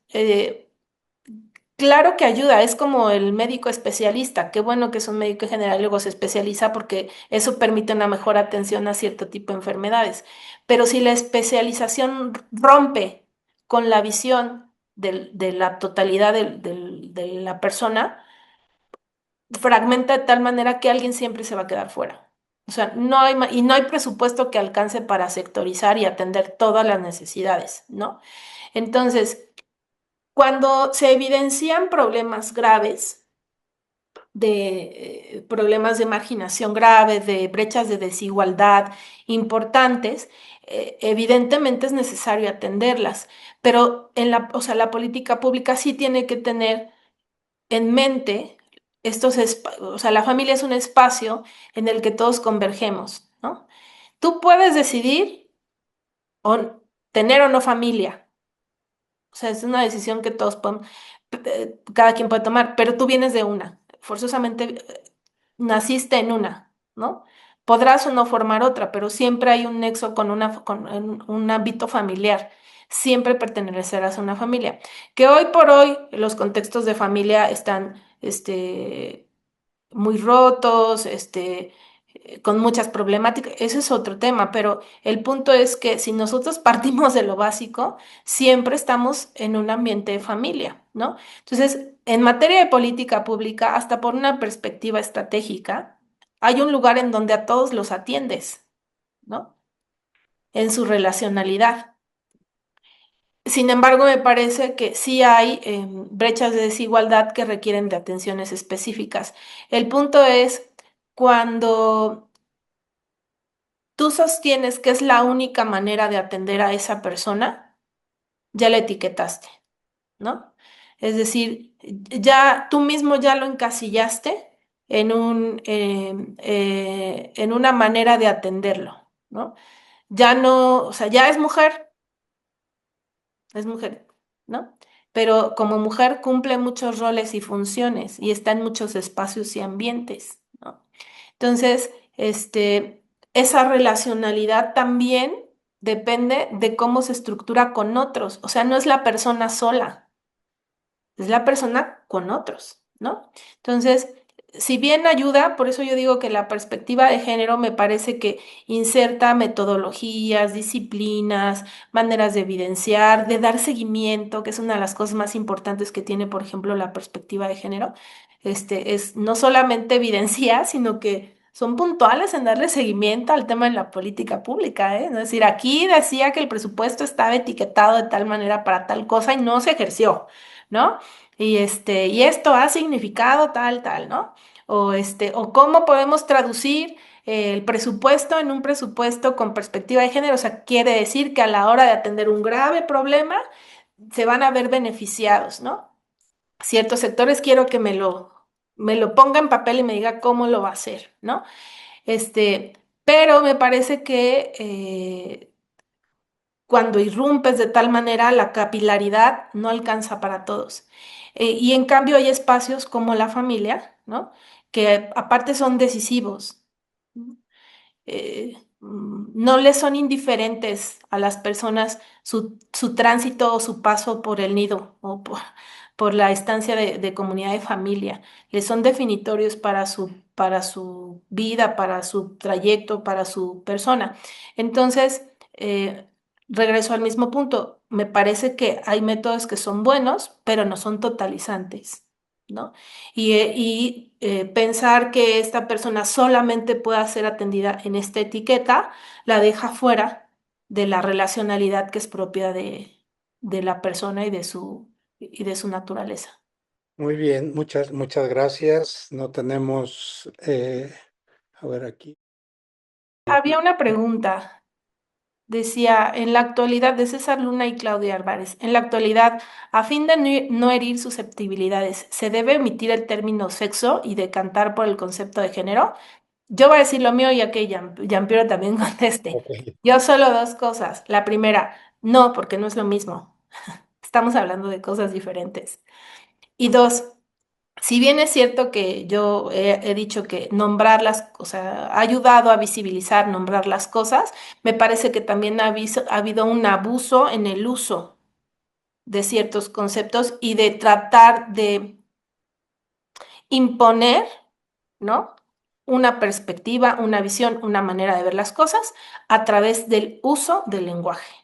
claro que ayuda, es como el médico especialista, qué bueno que es un médico general y luego se especializa porque eso permite una mejor atención a cierto tipo de enfermedades. Pero si la especialización rompe con la visión de la totalidad de la persona, fragmenta de tal manera que alguien siempre se va a quedar fuera. O sea, y no hay presupuesto que alcance para sectorizar y atender todas las necesidades, ¿no? Entonces, cuando se evidencian problemas graves, de problemas de marginación grave, de brechas de desigualdad importantes, evidentemente es necesario atenderlas, pero o sea, la política pública sí tiene que tener en mente o sea, la familia es un espacio en el que todos convergemos, ¿no? Tú puedes decidir o tener o no familia. O sea, es una decisión que todos podemos, cada quien puede tomar, pero tú vienes de una. Forzosamente naciste en una, ¿no? Podrás o no formar otra, pero siempre hay un nexo con un ámbito familiar. Siempre pertenecerás a una familia. Que hoy por hoy los contextos de familia están, muy rotos, con muchas problemáticas. Ese es otro tema, pero el punto es que si nosotros partimos de lo básico, siempre estamos en un ambiente de familia, ¿no? Entonces, en materia de política pública, hasta por una perspectiva estratégica, hay un lugar en donde a todos los atiendes, ¿no? En su relacionalidad. Sin embargo, me parece que sí hay brechas de desigualdad que requieren de atenciones específicas. El punto es cuando tú sostienes que es la única manera de atender a esa persona, ya la etiquetaste, ¿no? Es decir, ya tú mismo ya lo encasillaste en una manera de atenderlo, ¿no? Ya no, o sea, ya es mujer, ¿no? Pero como mujer cumple muchos roles y funciones y está en muchos espacios y ambientes, ¿no? Entonces, esa relacionalidad también depende de cómo se estructura con otros. O sea, no es la persona sola, es la persona con otros, ¿no? Entonces, si bien ayuda, por eso yo digo que la perspectiva de género me parece que inserta metodologías, disciplinas, maneras de evidenciar, de dar seguimiento, que es una de las cosas más importantes que tiene, por ejemplo, la perspectiva de género. Es no solamente evidenciar, sino que son puntuales en darle seguimiento al tema de la política pública, ¿eh? Es decir, aquí decía que el presupuesto estaba etiquetado de tal manera para tal cosa y no se ejerció, ¿no? Y esto ha significado tal, tal, ¿no? O cómo podemos traducir el presupuesto en un presupuesto con perspectiva de género. O sea, quiere decir que a la hora de atender un grave problema se van a ver beneficiados, ¿no? Ciertos sectores quiero que me lo ponga en papel y me diga cómo lo va a hacer, ¿no? Pero me parece que cuando irrumpes de tal manera, la capilaridad no alcanza para todos. Y en cambio hay espacios como la familia, ¿no? Que aparte son decisivos. No les son indiferentes a las personas su tránsito o su paso por el nido o por la estancia de comunidad de familia. Les son definitorios para su vida, para su trayecto, para su persona. Entonces, regreso al mismo punto. Me parece que hay métodos que son buenos, pero no son totalizantes, ¿no? Pensar que esta persona solamente pueda ser atendida en esta etiqueta la deja fuera de la relacionalidad que es propia de la persona y de su naturaleza. Muy bien, muchas gracias. No tenemos, a ver aquí. Había una pregunta, decía, en la actualidad, de César Luna y Claudia Álvarez, en la actualidad, a fin de no herir susceptibilidades, ¿se debe omitir el término sexo y decantar por el concepto de género? Yo voy a decir lo mío y a que Giampiero también conteste. Ok. Yo solo dos cosas. La primera, no, porque no es lo mismo. Estamos hablando de cosas diferentes. Y dos, si bien es cierto que yo he dicho que o sea, ha ayudado a visibilizar, nombrar las cosas, me parece que también ha habido un abuso en el uso de ciertos conceptos y de tratar de imponer, ¿no? Una perspectiva, una visión, una manera de ver las cosas a través del uso del lenguaje,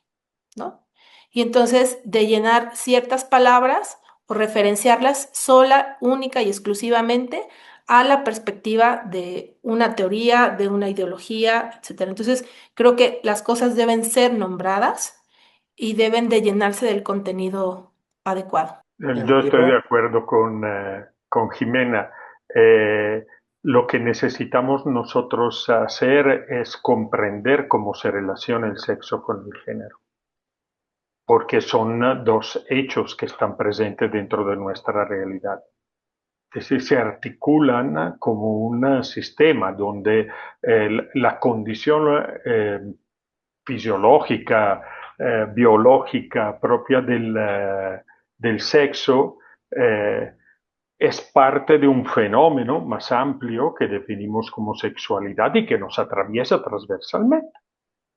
¿no? Y entonces de llenar ciertas palabras o referenciarlas sola, única y exclusivamente a la perspectiva de una teoría, de una ideología, etcétera. Entonces, creo que las cosas deben ser nombradas y deben de llenarse del contenido adecuado. Yo estoy de Giampiero. acuerdo con Jimena. Eh, lo que necesitamos nosotros hacer es comprender cómo se relaciona el sexo con el género, porque son dos hechos que están presentes dentro de nuestra realidad. Es decir, se articulan como un sistema donde la condición fisiológica, biológica propia del sexo eh, es parte de un fenómeno más amplio que definimos como sexualidad y que nos atraviesa transversalmente,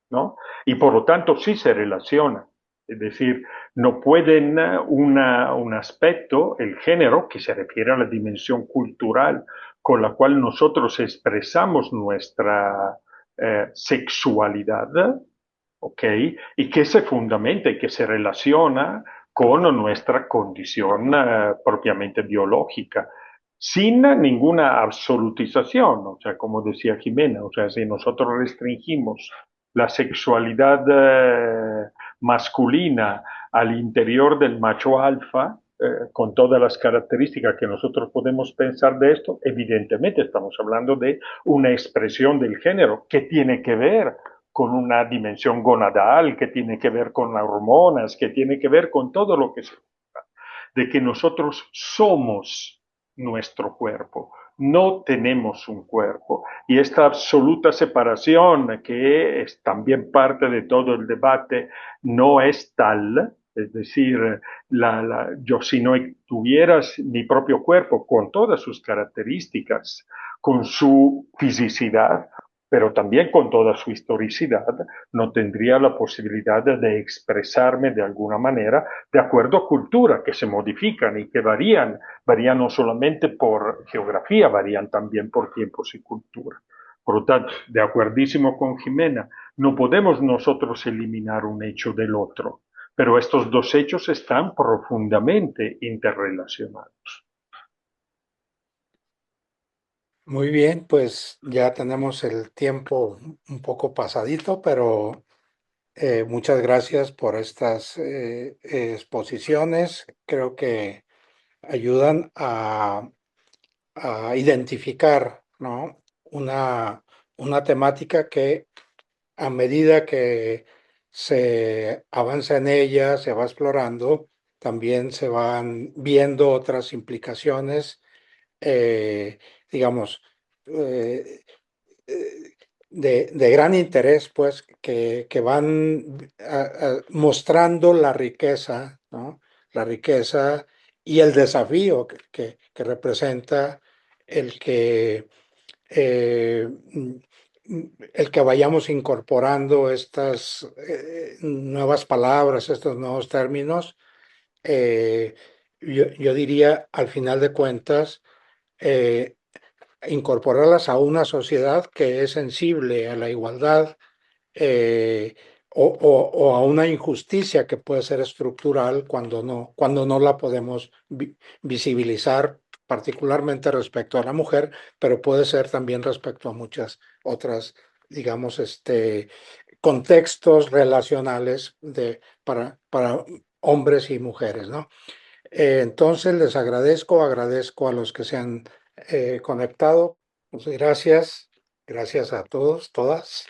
¿no? Y por lo tanto sí se relaciona. Es decir, no pueden un aspecto, el género, que se refiere a la dimensión cultural con la cual nosotros expresamos nuestra sexualidad, ¿ok? Y que se fundamenta y que se relaciona con nuestra condición propiamente biológica, sin ninguna absolutización, o sea, como decía Jimena, o sea, si nosotros restringimos la sexualidad masculina al interior del macho alfa, con todas las características que nosotros podemos pensar de esto, evidentemente estamos hablando de una expresión del género que tiene que ver con una dimensión gonadal, que tiene que ver con las hormonas, que tiene que ver con todo lo que se de que nosotros somos nuestro cuerpo, no tenemos un cuerpo. Y esta absoluta separación, que es también parte de todo el debate, no es tal. Es decir, yo si no tuvieras mi propio cuerpo con todas sus características, con su fisicidad, pero también con toda su historicidad, no tendría la posibilidad de expresarme de alguna manera de acuerdo a cultura que se modifican y que varían no solamente por geografía, varían también por tiempos y cultura. Por lo tanto, de acuerdísimo con Jimena, no podemos nosotros eliminar un hecho del otro, pero estos dos hechos están profundamente interrelacionados. Muy bien, pues ya tenemos el tiempo un poco pasadito, pero muchas gracias por estas exposiciones. Creo que ayudan a identificar, ¿no? Una temática que a medida que se avanza en ella, se va explorando, también se van viendo otras implicaciones, eh, digamos, eh, eh, de gran interés, pues, que van mostrando la riqueza, ¿no? La riqueza y el desafío que representa el que, eh, el que vayamos incorporando estas nuevas palabras, estos nuevos términos. eh, yo diría, al final de cuentas, eh, incorporarlas a una sociedad que es sensible a la igualdad, eh, o a una injusticia que puede ser estructural cuando no la podemos visibilizar, particularmente respecto a la mujer, pero puede ser también respecto a muchas otras, digamos, contextos relacionales para hombres y mujeres, ¿no? Entonces les agradezco a los que se han conectado. Pues, gracias a todos, todas.